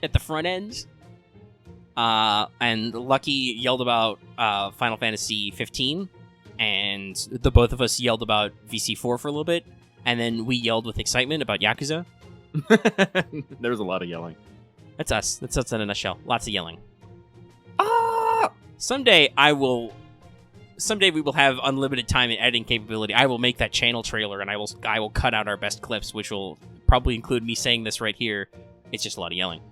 at the front end. And Lucky yelled about Final Fantasy 15, and the both of us yelled about VC4 for a little bit, and then we yelled with excitement about Yakuza. There's a lot of yelling. That's us. That's us in a nutshell. Lots of yelling. Ah! Someday we will have unlimited time and editing capability. I will make that channel trailer, and I will cut out our best clips, which will probably include me saying this right here. It's just a lot of yelling.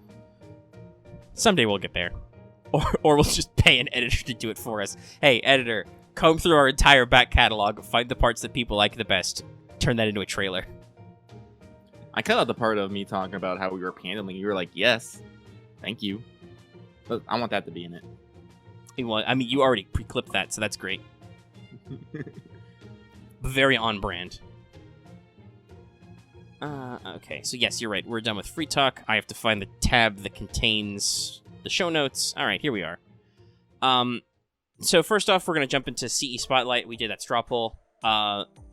Someday we'll get there, or we'll just pay an editor to do it for us. Hey, editor, comb through our entire back catalog, find the parts that people like the best, turn that into a trailer. I cut out the part of me talking about how we were handling. You were like, "Yes, thank you." But I want that to be in it. Well, I mean, you already pre-clipped that, so that's great. Very on brand. Okay, so yes, you're right. We're done with free talk. I have to find the tab that contains the show notes. All right, here we are. So first off, we're going to jump into CE Spotlight. We did that straw poll.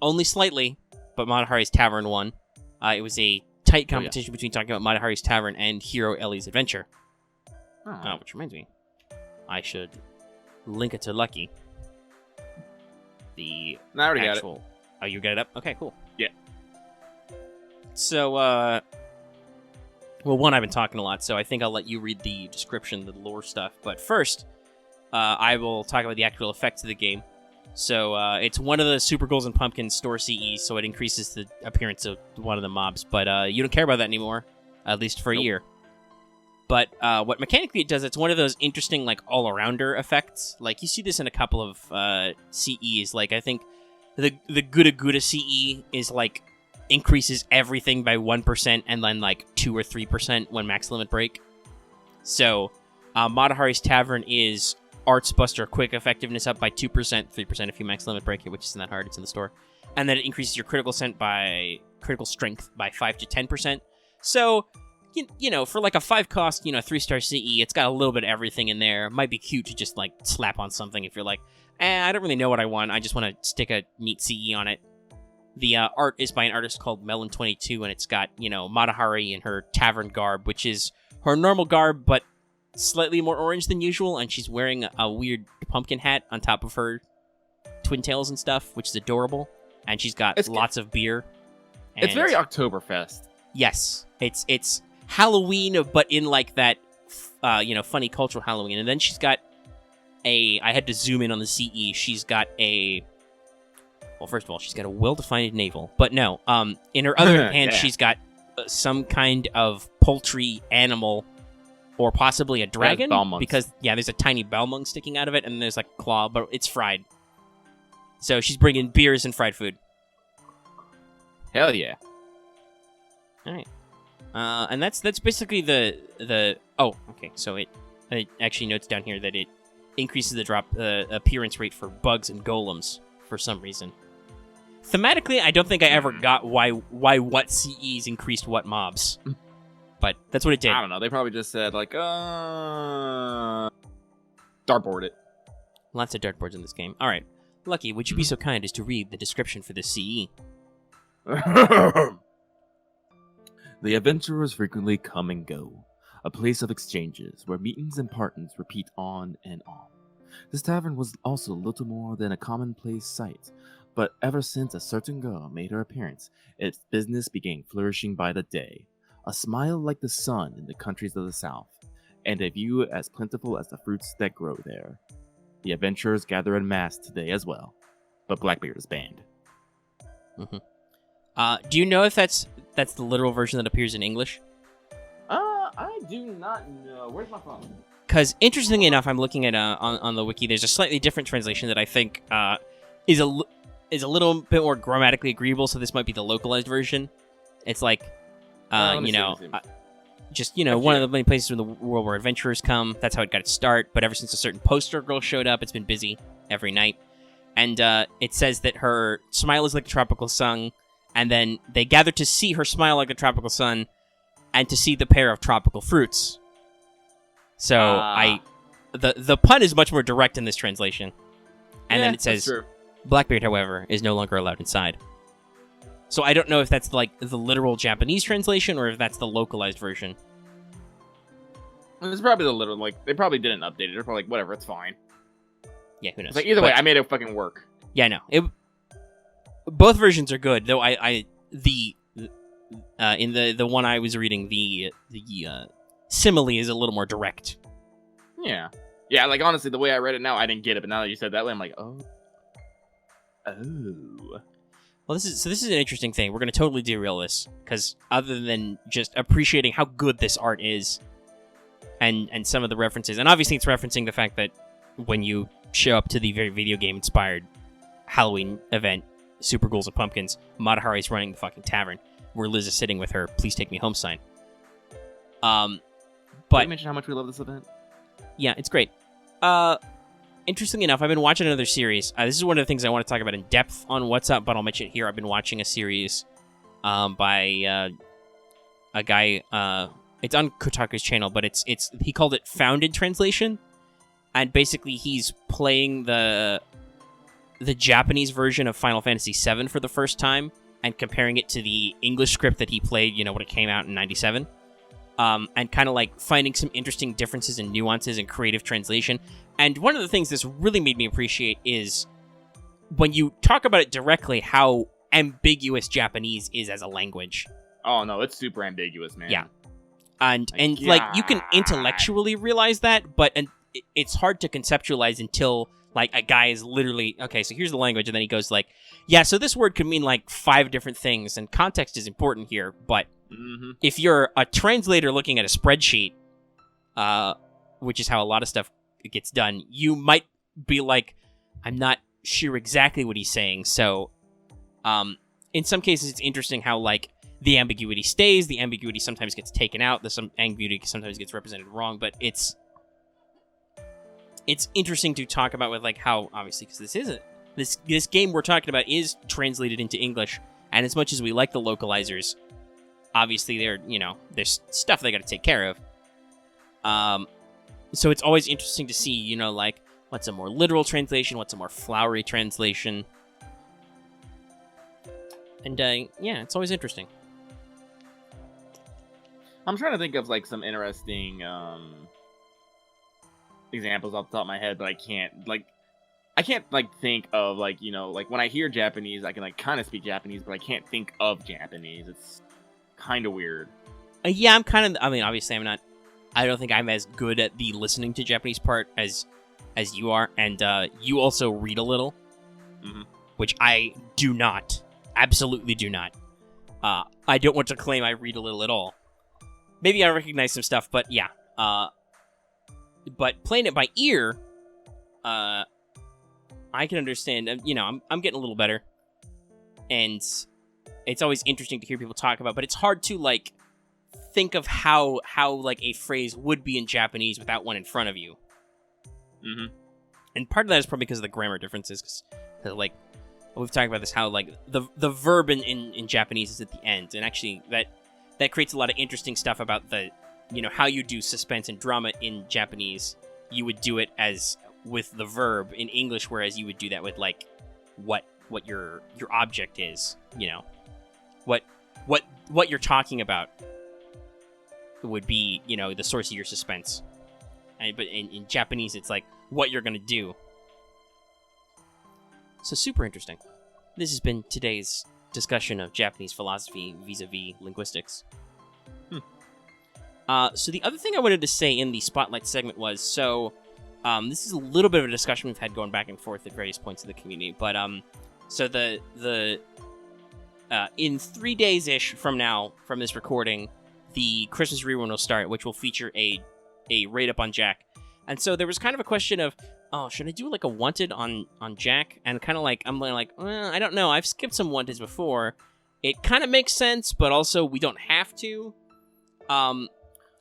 Only slightly, but Matahari's Tavern won. It was a tight competition between talking about Matahari's Tavern and Hero Ellie's Adventure. Which reminds me, I should link it to Lucky. The I already got it. actual. Oh, you got it up? Okay, cool. Yeah. So, well, one, I've been talking a lot, so I think I'll let you read the description, the lore stuff. But first, I will talk about the actual effects of the game. So it's one of the Super Ghouls and Pumpkins store CEs, so it increases the appearance of one of the mobs. But you don't care about that anymore, at least for a year. But what mechanically it does, it's one of those interesting, like, all-arounder effects. Like, you see this in a couple of CEs. Like, I think the Gouda Gouda CE is, like, increases everything by 1% and then, like, 2 or 3% when max limit break. So, Matahari's Tavern is Arts Buster quick effectiveness up by 2%, 3% if you max limit break it, which isn't that hard, it's in the store. And then it increases your critical strength by 5 to 10%. So, you know, for like a 5-cost, 3-star CE, it's got a little bit of everything in there. Might be cute to just like slap on something if you're like, I don't really know what I want. I just want to stick a neat CE on it. The art is by an artist called Melon22, and it's got, Matahari in her tavern garb, which is her normal garb, but slightly more orange than usual, and she's wearing a weird pumpkin hat on top of her twin tails and stuff, which is adorable. And she's got lots of beer. It's very Oktoberfest. Yes, it's Halloween, but in like that, funny cultural Halloween. And then she's got I had to zoom in on the CE. She's got well, first of all, she's got a well-defined navel. But no, in her other hand, she's got some kind of poultry animal, or possibly a dragon. Because, there's a tiny Balmung sticking out of it, and there's like a claw, but it's fried. So she's bringing beers and fried food. Hell yeah. All right. And that's basically the oh, okay, so it actually notes down here that it increases the appearance rate for bugs and golems for some reason. Thematically, I don't think I ever got why what CEs increased what mobs. But that's what it did. I don't know, they probably just said like dartboard it. Lots of dartboards in this game. Alright. Lucky, would you be so kind as to read the description for this CE? The adventurers frequently come and go, a place of exchanges where meetings and partings repeat on and on. This tavern was also little more than a commonplace sight, but ever since a certain girl made her appearance, its business began flourishing by the day. A smile like the sun in the countries of the south, and a view as plentiful as the fruits that grow there. The adventurers gather en masse today as well, but Blackbeard is banned. Mm-hmm. Do you know if that's the literal version that appears in English? I do not know. Where's my phone? Because interestingly enough, I'm looking at on the wiki. There's a slightly different translation that I think is a little bit more grammatically agreeable. So this might be the localized version. It's like, one of the many places in the world where adventurers come. That's how it got its start. But ever since a certain poster girl showed up, it's been busy every night. And it says that her smile is like a tropical sun. And then they gather to see her smile like the tropical sun, and to see the pair of tropical fruits. So the pun is much more direct in this translation. And then it says, Blackbeard, however, is no longer allowed inside. So I don't know if that's like the literal Japanese translation or if that's the localized version. It's probably the literal, like, they probably didn't update it. They're probably like, whatever, it's fine. Yeah, who knows? It's like, either way, I made it fucking work. Yeah, no. Both versions are good, though. In the one I was reading, the simile is a little more direct. Yeah, like honestly, the way I read it now, I didn't get it, but now that you said that way, I'm like, oh. Well, this is an interesting thing. We're gonna totally derail this because other than just appreciating how good this art is, and some of the references, and obviously it's referencing the fact that when you show up to the very video game inspired Halloween event, Super Ghouls and Pumpkins, Matahari's running the fucking tavern, where Liz is sitting with her "Please take me home" sign. But did you mention how much we love this event? Yeah, it's great. Interestingly enough, I've been watching another series. This is one of the things I want to talk about in depth on What's Up, but I'll mention it here. I've been watching a series by a guy. It's on Kotaku's channel, but it's he called it Found in Translation, and basically he's playing the Japanese version of Final Fantasy VII for the first time and comparing it to the English script that he played, when it came out in '97. And kind of like finding some interesting differences and nuances in creative translation. And one of the things this really made me appreciate is when you talk about it directly, how ambiguous Japanese is as a language. Oh no, it's super ambiguous, man. Yeah. And like you can intellectually realize that, but it's hard to conceptualize until Like, a guy is literally, okay, so here's the language, and then he goes like, yeah, so this word could mean like 5 different things, and context is important here, but if you're a translator looking at a spreadsheet, which is how a lot of stuff gets done, you might be like, I'm not sure exactly what he's saying. So, in some cases, it's interesting how, like, the ambiguity stays, the ambiguity sometimes gets taken out, the ambiguity sometimes gets represented wrong, but it's interesting to talk about with, like, how, obviously, because this game we're talking about is translated into English, and as much as we like the localizers, obviously there's stuff they got to take care of. So it's always interesting to see, like, what's a more literal translation, what's a more flowery translation. And, yeah, it's always interesting. I'm trying to think of, like, some interesting, examples off the top of my head, but I can't think of, like, like, when I hear Japanese, I can, like, kind of speak Japanese, but I can't think of Japanese. It's kind of weird. Yeah, obviously I don't think I'm as good at the listening to Japanese part as you are, and you also read a little, which I do not, absolutely do not. I don't want to claim I read a little at all. Maybe I recognize some stuff, but yeah. But playing it by ear, I can understand. I'm getting a little better, and it's always interesting to hear people talk about. But it's hard to, like, think of how like a phrase would be in Japanese without one in front of you. And part of that is probably because of the grammar differences. Because like, we've talked about this, how, like, the verb in Japanese is at the end, and actually that creates a lot of interesting stuff about the, how you do suspense and drama in Japanese. You would do it as with the verb in English, whereas you would do that with, like, what your object is. What you're talking about would be, the source of your suspense. But in Japanese, it's like what you're gonna do. So super interesting. This has been today's discussion of Japanese philosophy vis-a-vis linguistics. So the other thing I wanted to say in the Spotlight segment was, this is a little bit of a discussion we've had going back and forth at various points of the community, but so the in 3 days-ish from now, from this recording, the Christmas rerun will start, which will feature a raid up on Jack. And so there was kind of a question of, should I do, like, a wanted on Jack? And kind of like, I'm like, I don't know. I've skipped some wanteds before. It kind of makes sense, but also we don't have to. And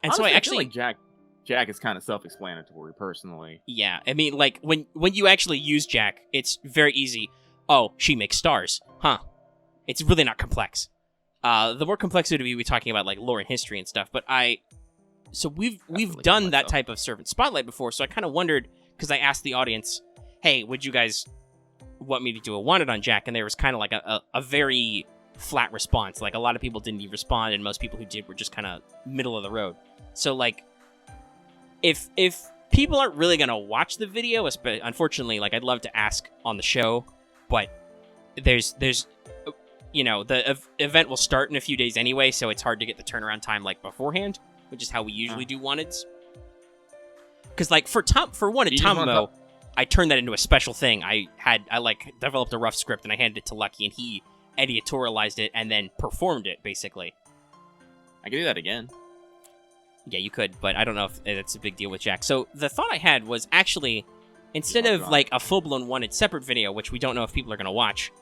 honestly, so I actually feel like Jack is kind of self-explanatory, personally. Yeah, I mean, like, when you actually use Jack, it's very easy. Oh, she makes stars. Huh. It's really not complex. The more complex it would be talking about, like, lore and history and stuff, but so we've done that type of Servant Spotlight before, so I kind of wondered, because I asked the audience, hey, would you guys want me to do a wanted on Jack? And there was kind of like a very flat response. Like, a lot of people didn't even respond, and most people who did were just kind of middle of the road. So, like, if people aren't really going to watch the video, unfortunately, like, I'd love to ask on the show, but there's the event will start in a few days anyway, so it's hard to get the turnaround time, like, beforehand, which is how we usually do wanteds. Because, like, for Wanted Tamamo, I turned that into a special thing. I developed a rough script, and I handed it to Lucky, and he editorialized it and then performed it, basically. I could do that again. Yeah, you could, but I don't know if that's a big deal with Jack. So the thought I had was, actually, instead of, like, a full-blown wanted separate video, which we don't know if people are going to watch,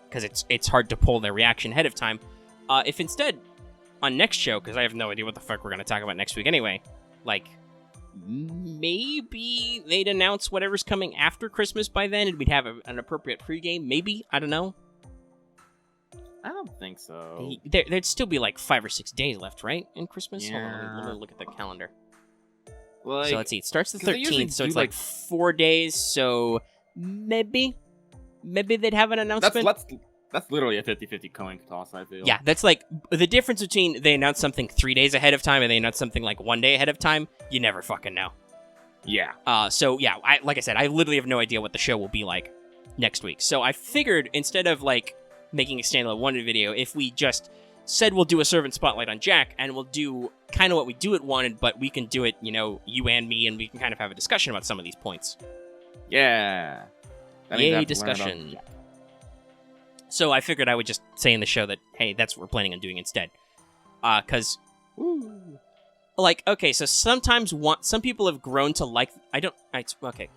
because it's hard to pull their reaction ahead of time, if instead, on next show, because I have no idea what the fuck we're going to talk about next week anyway, like, maybe they'd announce whatever's coming after Christmas by then, and we'd have an appropriate pregame, maybe? I don't know. I don't think so. There'd still be, like, 5 or 6 days left, right, in Christmas? Yeah. Hold on, let me look at the calendar. Well, So let's see, it starts the 'cause 13th, so it's like 4 days, so maybe they'd have an announcement. That's literally a 50-50 coin toss, I feel. Yeah, that's like the difference between they announce something 3 days ahead of time and they announce something like 1 day ahead of time. You never fucking know. Yeah. So yeah, like I said, I literally have no idea what the show will be like next week. So I figured instead of, like, making a standalone wanted video, if we just said we'll do a Servant Spotlight on Jack, and we'll do kind of what we do at Wanted, but we can do it, you and me, and we can kind of have a discussion about some of these points. Yeah. That means I Yay, have to learn about discussion. Jack. So I figured I would just say in the show that, hey, that's what we're planning on doing instead. Because, like, okay, so sometimes some people have grown to like... okay.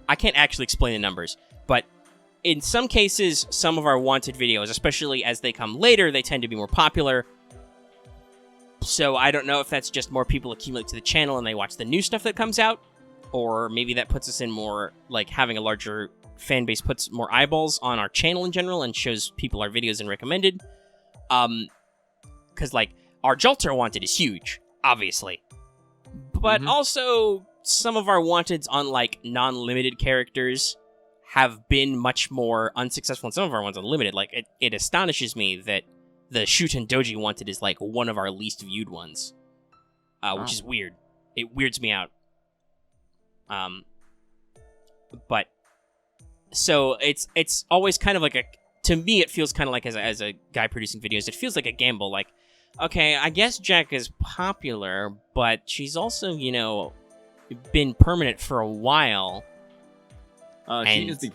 I can't actually explain the numbers, but in some cases, some of our wanted videos, especially as they come later, they tend to be more popular. So I don't know if that's just more people accumulate to the channel and they watch the new stuff that comes out, or maybe that puts us in more, like, having a larger fan base puts more eyeballs on our channel in general and shows people our videos and recommended. Because, like, our Jolter wanted is huge, obviously. But also, some of our wanteds on, like, non-limited characters have been much more unsuccessful than some of our ones on limited. Like, it astonishes me that the Shuten Doji wanted is, like, one of our least viewed ones. Which is weird. It weirds me out. But... So, it's always kind of like a... To me, it feels kind of like, as a guy producing videos, it feels like a gamble. Like, okay, I guess Jack is popular, but she's also, you know, been permanent for a while. She is the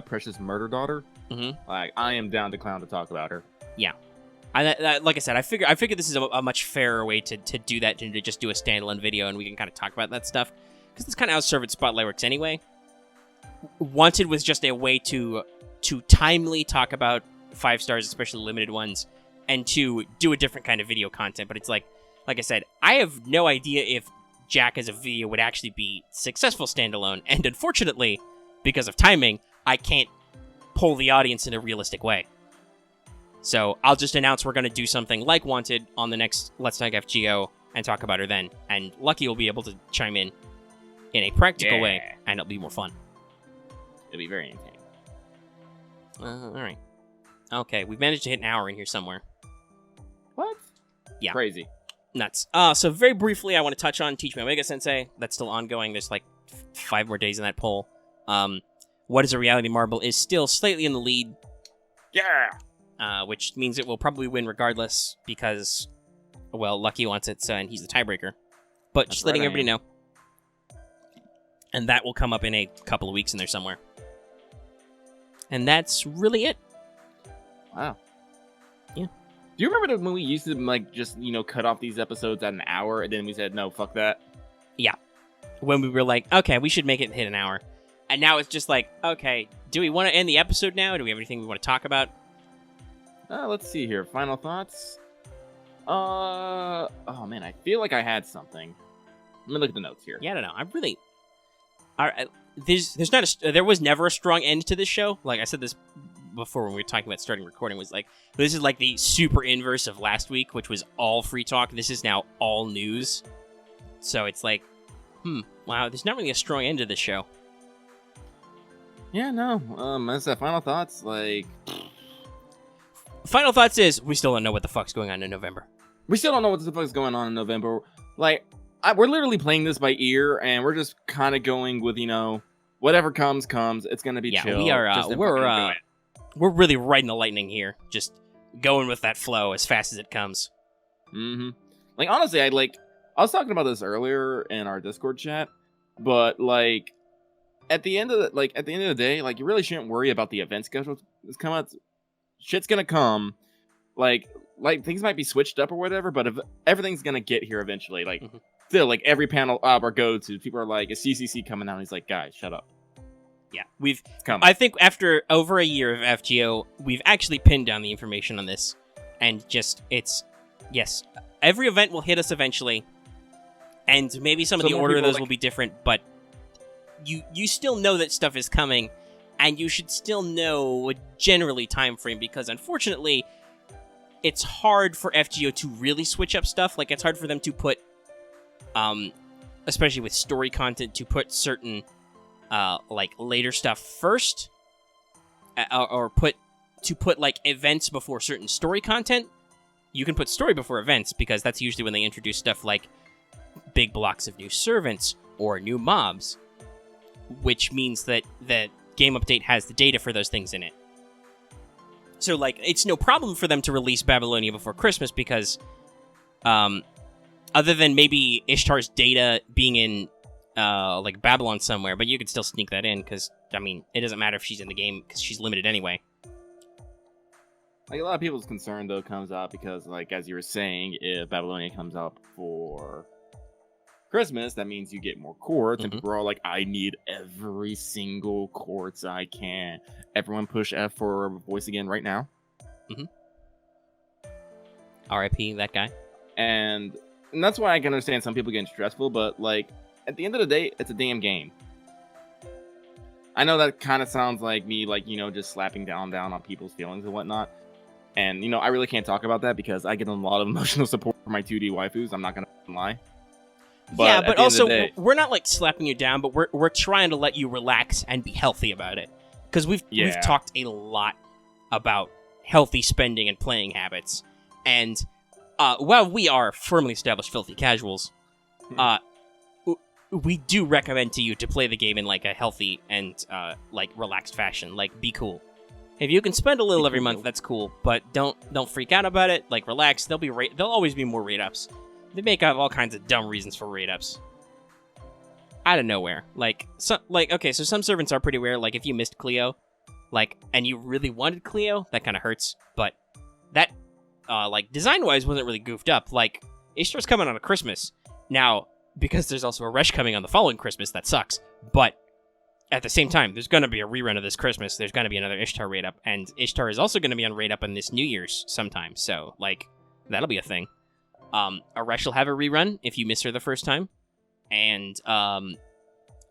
precious murder daughter. Mm-hmm. Like, I am down to clown to talk about her. Yeah. Like I said, I figure this is a much fairer way to do that, than to just do a standalone video and we can kind of talk about that stuff. Because that's kind of how Servant Spotlight works anyway. Wanted was just a way to timely talk about 5 stars, especially limited ones, and to do a different kind of video content. But it's like I said, I have no idea if Jack as a video would actually be successful standalone, and unfortunately, because of timing, I can't pull the audience in a realistic way. So I'll just announce we're going to do something like Wanted on the next Let's Talk FGO and talk about her then, and Lucky will be able to chime in a practical way, and it'll be more fun. It'll be very entertaining. Alright. Okay, we've managed to hit an hour in here somewhere. What? Yeah. Crazy. Nuts. So very briefly, I want to touch on Teach Me Omega Sensei. That's still ongoing. There's like 5 more days in that poll. What is a Reality Marble is still slightly in the lead. Yeah! Which means it will probably win regardless because, well, Lucky wants it, so, and he's the tiebreaker. But That's just letting right, everybody know. And that will come up in a couple of weeks in there somewhere. And that's really it. Wow. Yeah. Do you remember when we used to, like, just, you know, cut off these episodes at an hour, and then we said, no, fuck that? Yeah. When we were like, okay, we should make it hit an hour. And now it's just like, okay, do we want to end the episode now? Do we have anything we want to talk about? Let's see here. Final thoughts? Oh, man, I feel like I had something. Let me look at the notes here. Yeah, I don't know. I really... There was never a strong end to this show. Like I said this before when we were talking about starting recording, was like, this is like the super inverse of last week, which was all free talk. This is now all news. So it's like, wow, there's not really a strong end to this show. Yeah, no. As that final thoughts, like... Final thoughts is, we still don't know what the fuck's going on in November. We still don't know what the fuck's going on in November. Like, we're literally playing this by ear, and we're just kind of going with, you know, whatever comes. It's gonna be chill. We are. Just fucking enjoy it. We're really riding the lightning here. Just going with that flow as fast as it comes. Mm-hmm. Like, honestly, I was talking about this earlier in our Discord chat, but like, at the end of the day, like, you really shouldn't worry about the event schedule that's coming out. Shit's gonna come. Like things might be switched up or whatever, but if everything's gonna get here eventually. Like, still, like, every panel or go to, people are like, is CCC coming out? And he's like, guys, shut up. Yeah, it's coming. I think after over a year of FGO, we've actually pinned down the information on this, and just yes, every event will hit us eventually, and maybe some of the order of those will be different, but you still know that stuff is coming, and you should still know a generally time frame, because unfortunately, it's hard for FGO to really switch up stuff. Like, it's hard for them to put, especially with story content, to put certain like later stuff first, or put like events before certain story content. You can put story before events because that's usually when they introduce stuff like big blocks of new servants or new mobs, which means that the game update has the data for those things in it. So, like, it's no problem for them to release Babylonia before Christmas because, other than maybe Ishtar's data being in like Babylon somewhere, but you could still sneak that in because I mean it doesn't matter if she's in the game because she's limited anyway. Like a lot of people's concern though comes out because, like as you were saying, if Babylonia comes out for Christmas, that means you get more quartz, and people are all like, "I need every single quartz I can." Everyone, push F for voice again right now. R.I.P. that guy. And that's why I can understand some people getting stressful, but like at the end of the day, it's a damn game. I know that kind of sounds like me, like, you know, just slapping down on people's feelings and whatnot. And, you know, I really can't talk about that because I get a lot of emotional support for my 2D waifus. I'm not going to lie. But yeah, at but the end of the also, day- we're not, like, slapping you down, but we're trying to let you relax and be healthy about it. Because we've talked a lot about healthy spending and playing habits. And while we are firmly established filthy casuals, we do recommend to you to play the game in, like, a healthy and, like, relaxed fashion. Like, be cool. If you can spend a little every month, that's cool. But don't freak out about it. Like, relax. There'll always be more raid ups. They make up all kinds of dumb reasons for raid ups. Out of nowhere. Okay, so some servants are pretty rare. Like, if you missed Cleo, like, and you really wanted Cleo, that kind of hurts. But that, like, design-wise wasn't really goofed up. Like, Ishtar's coming on a Christmas. Now, because there's also a Resh coming on the following Christmas, that sucks. But at the same time, there's going to be a rerun of this Christmas. There's going to be another Ishtar raid up. And Ishtar is also going to be on raid up on this New Year's sometime. So, like, that'll be a thing. Aresh will have a rerun if you miss her the first time. And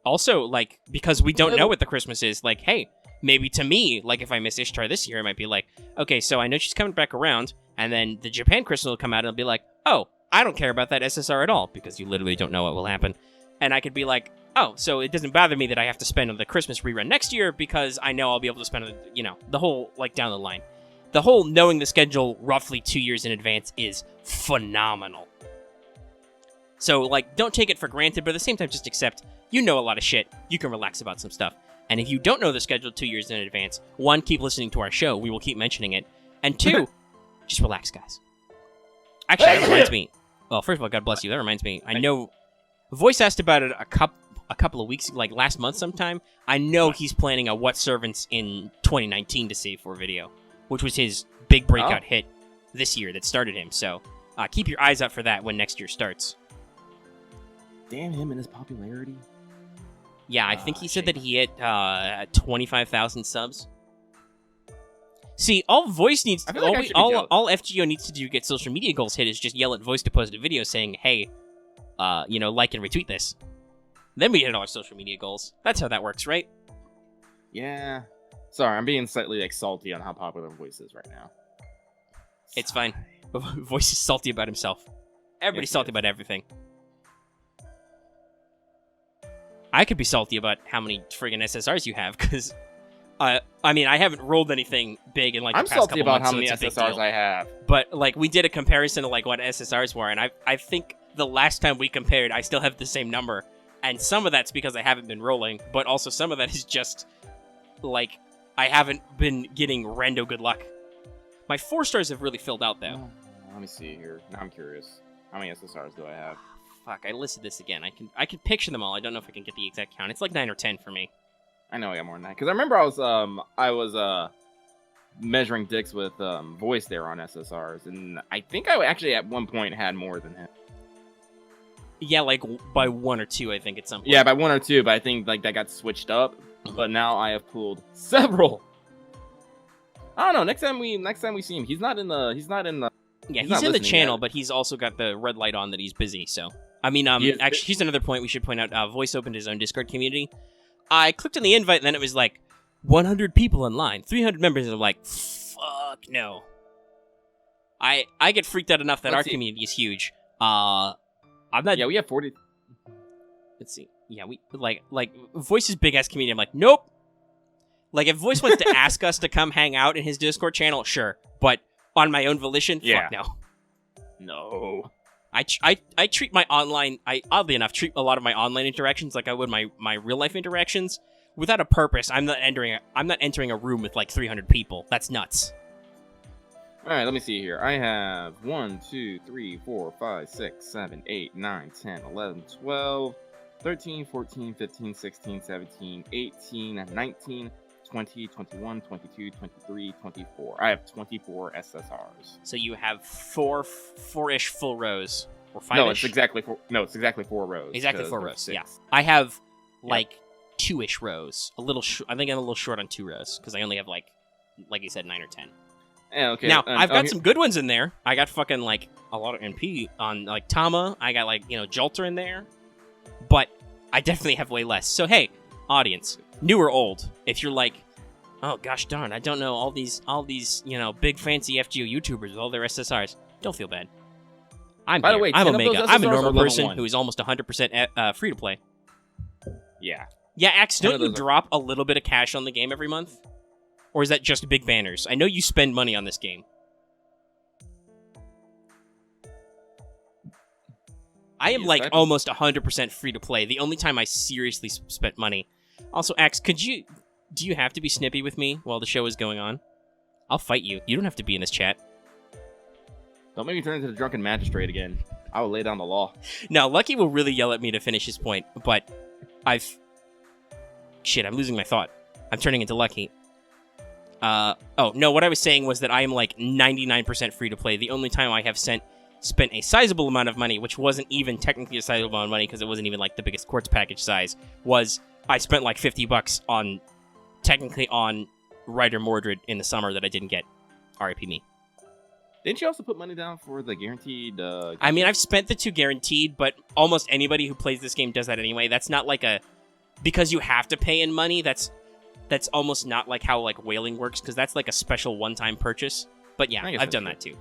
also, like, because we don't know what the Christmas is, like, hey, maybe to me, like, if I miss Ishtar this year, it might be like, okay, so I know she's coming back around, and then the Japan Crystal will come out and it'll be like, oh, I don't care about that SSR at all, because you literally don't know what will happen. And I could be like, oh, so it doesn't bother me that I have to spend on the Christmas rerun next year, because I know I'll be able to spend on, you know, the whole, like, down the line. The whole knowing the schedule roughly 2 years in advance is phenomenal. So, like, don't take it for granted, but at the same time, just accept you know a lot of shit. You can relax about some stuff. And if you don't know the schedule 2 years in advance, one, keep listening to our show. We will keep mentioning it. And two, just relax, guys. Actually, that reminds me. Well, first of all, God bless you. That reminds me. I know Voice asked about it a couple of weeks, like last month sometime. I know he's planning a What Servants in 2019 to save for video, which was his big breakout hit this year that started him. So keep your eyes out for that when next year starts. Damn him and his popularity. Yeah, I think he said that he hit 25,000 subs. See, all Voice needs to, all FGO needs to do to get social media goals hit is just yell at Voice to post a video saying, hey, you know, like and retweet this. Then we hit all our social media goals. That's how that works, right? Yeah. Sorry, I'm being slightly like salty on how popular Voice is right now. It's fine. Voice is salty about himself. Everybody's salty about everything. I could be salty about how many friggin' SSRs you have, because, I mean, I haven't rolled anything big in, like, the past couple months. I'm salty about how many SSRs I have. But, like, we did a comparison of, like, what SSRs were, and I think the last time we compared, I still have the same number. And some of that's because I haven't been rolling, but also some of that is just, like, I haven't been getting rando good luck. My 4 stars have really filled out, though. Let me see here. Now I'm curious. How many SSRs do I have? Fuck, I listed this again. I can picture them all. I don't know if I can get the exact count. It's like 9 or 10 for me. I know I got more than that. Because I remember I was measuring dicks with Voice there on SSRs, and I think I actually at one point had more than him. Yeah, like by 1 or 2, I think at some point. Yeah, by 1 or 2, but I think like that got switched up. But now I have pulled several. I don't know. Next time we see him, he's not in the. Yeah, he's in the channel, but he's also got the red light on that he's busy. So, I mean, actually, here's another point we should point out. Voice opened his own Discord community. I clicked on the invite, and then it was like 100 people online, 300 members, and I'm like, fuck no. I get freaked out enough that our community is huge. I'm not. Yeah, we have 40. Let's see. Yeah, we like Voice's big ass community. I'm like, nope. Like, if Voice wants to ask us to come hang out in his Discord channel, sure, but on my own volition, fuck no. No. I treat my online, oddly enough, treat a lot of my online interactions like I would my real life interactions without a purpose. I'm not entering a room with like 300 people. That's nuts. All right, let me see here. I have 1, 2, 3, 4, 5, 6, 7, 8, 9, 10, 11, 12, 13, 14, 15, 16, 17, 18, 19, 20, 21, 22, 23, 24. I have 24 SSRs. So you have four-ish full rows. Or 5-ish? No, it's exactly 4. No, it's exactly 4 rows. Exactly 'cause 4 there's rows, 6. yeah. I have, like, 2-ish rows. I think I'm a little short on 2 rows, because I only have, like you said, 9 or 10. Yeah, okay. Now, I've got some good ones in there. I got fucking, like, a lot of NP on, like, Tama. I got, like, Jolter in there. But I definitely have way less. So, hey, audience, new or old, if you're like, oh, gosh darn, I don't know all these, big fancy FGO YouTubers with all their SSRs, don't feel bad. By the way, I'm 10 of those Omega. I'm a SSRs are normal level person 1. who is almost 100% free to play. Yeah. Yeah, Axe, 10 don't of you those are- drop a little bit of cash on the game every month? Or is that just big banners? I know you spend money on this game. I am, like, almost 100% free to play. The only time I seriously spent money. Also, Axe, do you have to be snippy with me while the show is going on? I'll fight you. You don't have to be in this chat. Don't make me turn into the drunken magistrate again. I will lay down the law. Now, Lucky will really yell at me to finish his point, but Shit, I'm losing my thought. I'm turning into Lucky. Oh, no, what I was saying was that I am, like, 99% free to play. The only time I have spent a sizable amount of money, which wasn't even technically a sizable amount of money because it wasn't even, like, the biggest quartz package size, was I spent, like, $50 on Ryder Mordred in the summer that I didn't get. R.I.P. me. Didn't you also put money down for the guaranteed? I mean, I've spent the 2 guaranteed, but almost anybody who plays this game does that anyway. That's not like because you have to pay in money. That's almost not like how like Whaling works, because that's like a special one-time purchase. But yeah, I've done that too.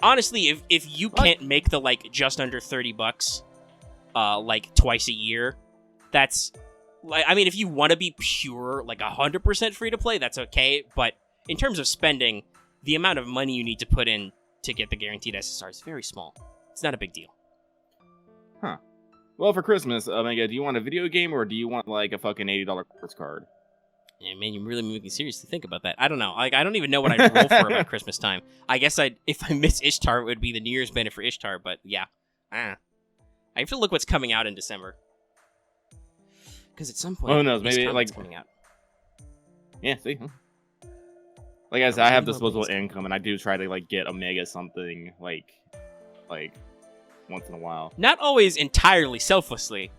Honestly, if you can't make the like just under $30, like twice a year, that's like, I mean, if you want to be pure like 100% free to play, that's okay. But in terms of spending, the amount of money you need to put in to get the guaranteed SSR is very small. It's not a big deal. Huh. Well, for Christmas, Omega, do you want a video game or do you want like a fucking $80 quartz card? Yeah, man, you really make me seriously think about that. I don't know. Like, I don't even know what I'd roll for about Christmas time. I guess if I miss Ishtar, it would be the New Year's banner for Ishtar. But yeah, I have to look what's coming out in December. Because at some point, who knows? Maybe like coming out. Yeah, see. Like I said, I have disposable income, and I do try to like get Omega something like once in a while. Not always entirely selflessly.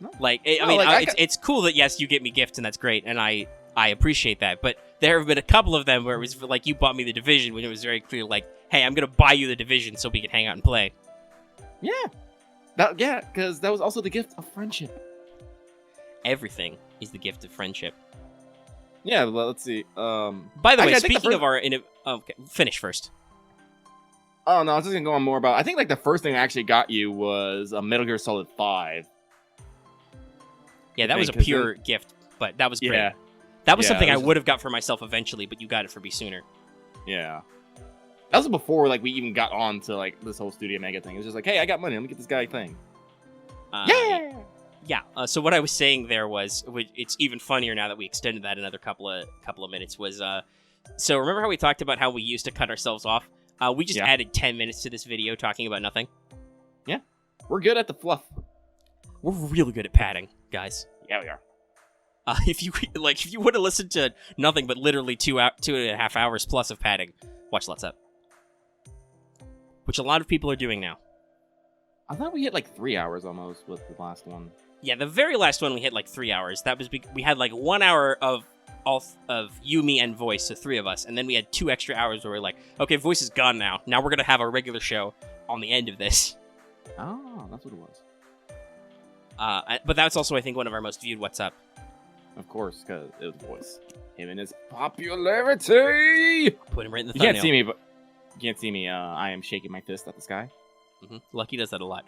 No. Like, it's cool that yes, you get me gifts, and that's great, and I appreciate that. But there have been a couple of them where it was like you bought me the Division when it was very clear, like, hey, I'm gonna buy you the Division so we can hang out and play. Yeah, because that was also the gift of friendship. Everything is the gift of friendship. Yeah, well, let's see. By the way, speaking of our... okay, finish first. Oh, no, I was just going to go on more about... I think, like, the first thing I actually got you was a Metal Gear Solid 5. Yeah, that was a pure gift, but that was great. Yeah. That was something I would have got for myself eventually, but you got it for me sooner. Yeah. That was before, like, we even got on to, like, this whole Studio Mega thing. It was just like, hey, I got money. Let me get this guy thing. Yeah! Yeah, so what I was saying there was, it's even funnier now that we extended that another couple of minutes, was, so remember how we talked about how we used to cut ourselves off? We just added 10 minutes to this video talking about nothing. Yeah. We're good at the fluff. We're really good at padding, guys. Yeah, we are. If you would have listened to nothing but literally 2.5 hours plus of padding, watch Let's Up. Which a lot of people are doing now. I thought we hit like 3 hours almost with the last one. Yeah, the very last one we hit like 3 hours. That was we had like 1 hour of you, me, and Voice, so 3 of us, and then we had 2 extra hours where we're like, okay, Voice is gone now. Now we're gonna have our regular show on the end of this. Oh, that's what it was. But that's also, I think, one of our most viewed What's Up. Of course, because it was Voice. Him and his popularity. Put him right in the You thumbnail. can't see me, but I am shaking my fist at the sky. Mm-hmm. Lucky does that a lot.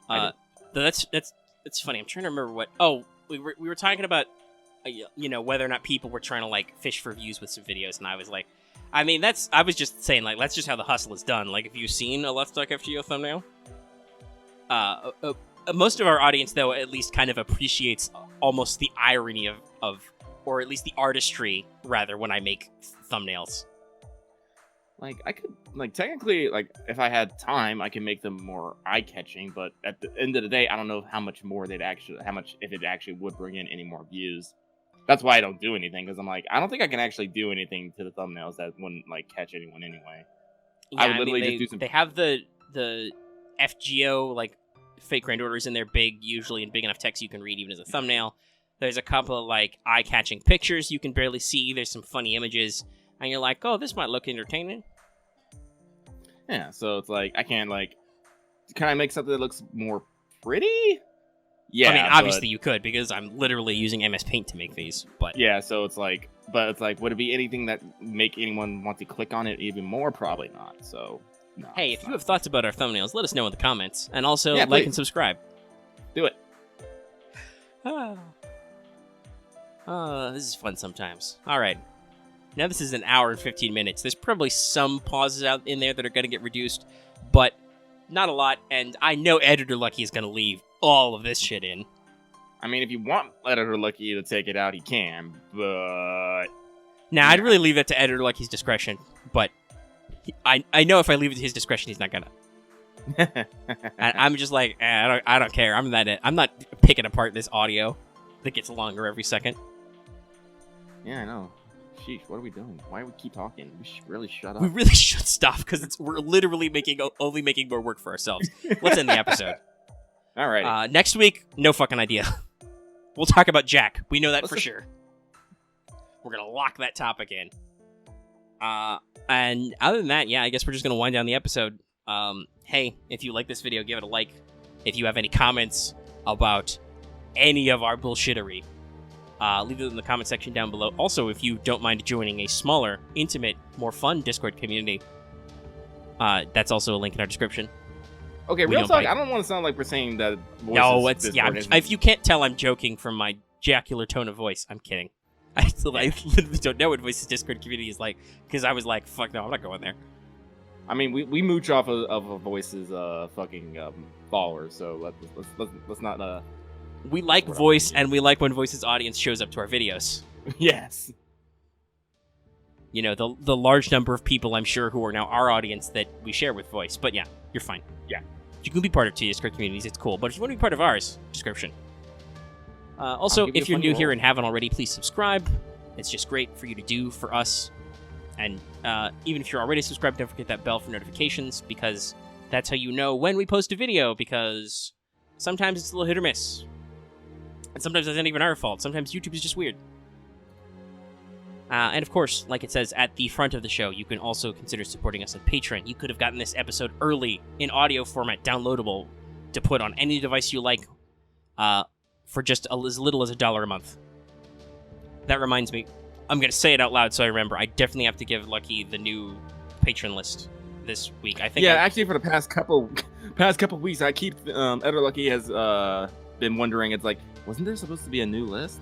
I That's funny. I'm trying to remember what. Oh, we were talking about, whether or not people were trying to like fish for views with some videos, and I was like, I mean, I was just saying like that's just how the hustle is done. Like, have you seen a Let's Talk FGO thumbnail? Most of our audience, though, at least kind of appreciates almost the irony of or at least the artistry, rather, when I make thumbnails. Like, I could, like, technically, like, if I had time, I can make them more eye-catching, but at the end of the day, I don't know how much more if it actually would bring in any more views. That's why I don't do anything, because I'm like, I don't think I can actually do anything to the thumbnails that wouldn't, like, catch anyone anyway. I would literally just do some... They have the FGO, like, fake grand orders in there big, usually in big enough text you can read even as a thumbnail. There's a couple of, like, eye-catching pictures you can barely see. There's some funny images. And you're like, oh, this might look entertaining. Yeah, so it's like, I can't, like... Can I make something that looks more pretty? Yeah, I mean, obviously you could, because I'm literally using MS Paint to make these, but... Yeah, so it's like... But it's like, would it be anything that make anyone want to click on it even more? Probably not, so... No, hey, if you have thoughts about our thumbnails, let us know in the comments. And also, Yeah, like please. and subscribe. Do it. This is fun sometimes. Alright. Now this is an hour and 15 minutes. There's probably some pauses out in there that are going to get reduced, but not a lot, and I know Editor Lucky is going to leave all of this shit in. I mean, if you want Editor Lucky to take it out, he can, but... Now, I'd really leave that to Editor Lucky's discretion, but I know if I leave it to his discretion, he's not gonna. And I'm just like, I don't care. I'm not picking apart this audio that gets longer every second. Yeah, I know. Sheesh, what are we doing? Why do we keep talking? We should really shut up. We really should stop, because we're literally only making more work for ourselves. Let's end the episode. Alright. Next week, no fucking idea. We'll talk about Jack. We know that for sure. We're gonna lock that topic in. And other than that, yeah, I guess we're just gonna wind down the episode. Hey, if you like this video, give it a like. If you have any comments about any of our bullshittery, leave it in the comment section down below. Also, if you don't mind joining a smaller, intimate, more fun Discord community, that's also a link in our description. Okay, real talk, I don't want to sound like we're saying that voices... No, if you can't tell, I'm joking from my jocular tone of voice. I'm kidding. I literally don't know what Voices Discord community is like, because I was like, fuck no, I'm not going there. I mean, we mooch off of a Voices fucking followers, so let's not... We like Voice, and we like when Voice's audience shows up to our videos. Yes. You know, the large number of people, I'm sure, who are now our audience that we share with Voice. But yeah, you're fine. Yeah. You can be part of two Discord communities, it's cool. But if you want to be part of ours, description. Also, if you're new here and haven't already, please subscribe. It's just great for you to do for us. And even if you're already subscribed, don't forget that bell for notifications, because that's how you know when we post a video, because sometimes it's a little hit or miss. And sometimes it's not even our fault. Sometimes YouTube is just weird. And of course, like it says at the front of the show, you can also consider supporting us on Patreon. You could have gotten this episode early in audio format, downloadable, to put on any device you like, for just as little as $1 a month. That reminds me, I'm going to say it out loud so I remember. I definitely have to give Lucky the new patron list this week. I think. Yeah, actually, for the past couple weeks, I keep Editor Lucky has been wondering. It's like, wasn't there supposed to be a new list?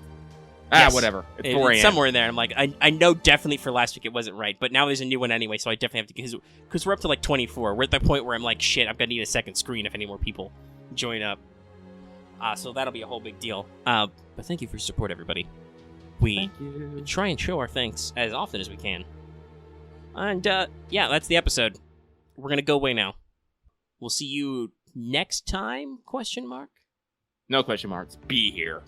Yes. Whatever. It's 4 a.m. somewhere in there. I'm like, I know definitely for last week it wasn't right, but now there's a new one anyway, so I definitely have to, because we're up to like 24. We're at the point where I'm like, shit, I'm gonna need a second screen if any more people join up. So that'll be a whole big deal. But thank you for your support, everybody. We try and show our thanks as often as we can. And yeah, that's the episode. We're gonna go away now. We'll see you next time? ? No question marks. Be here.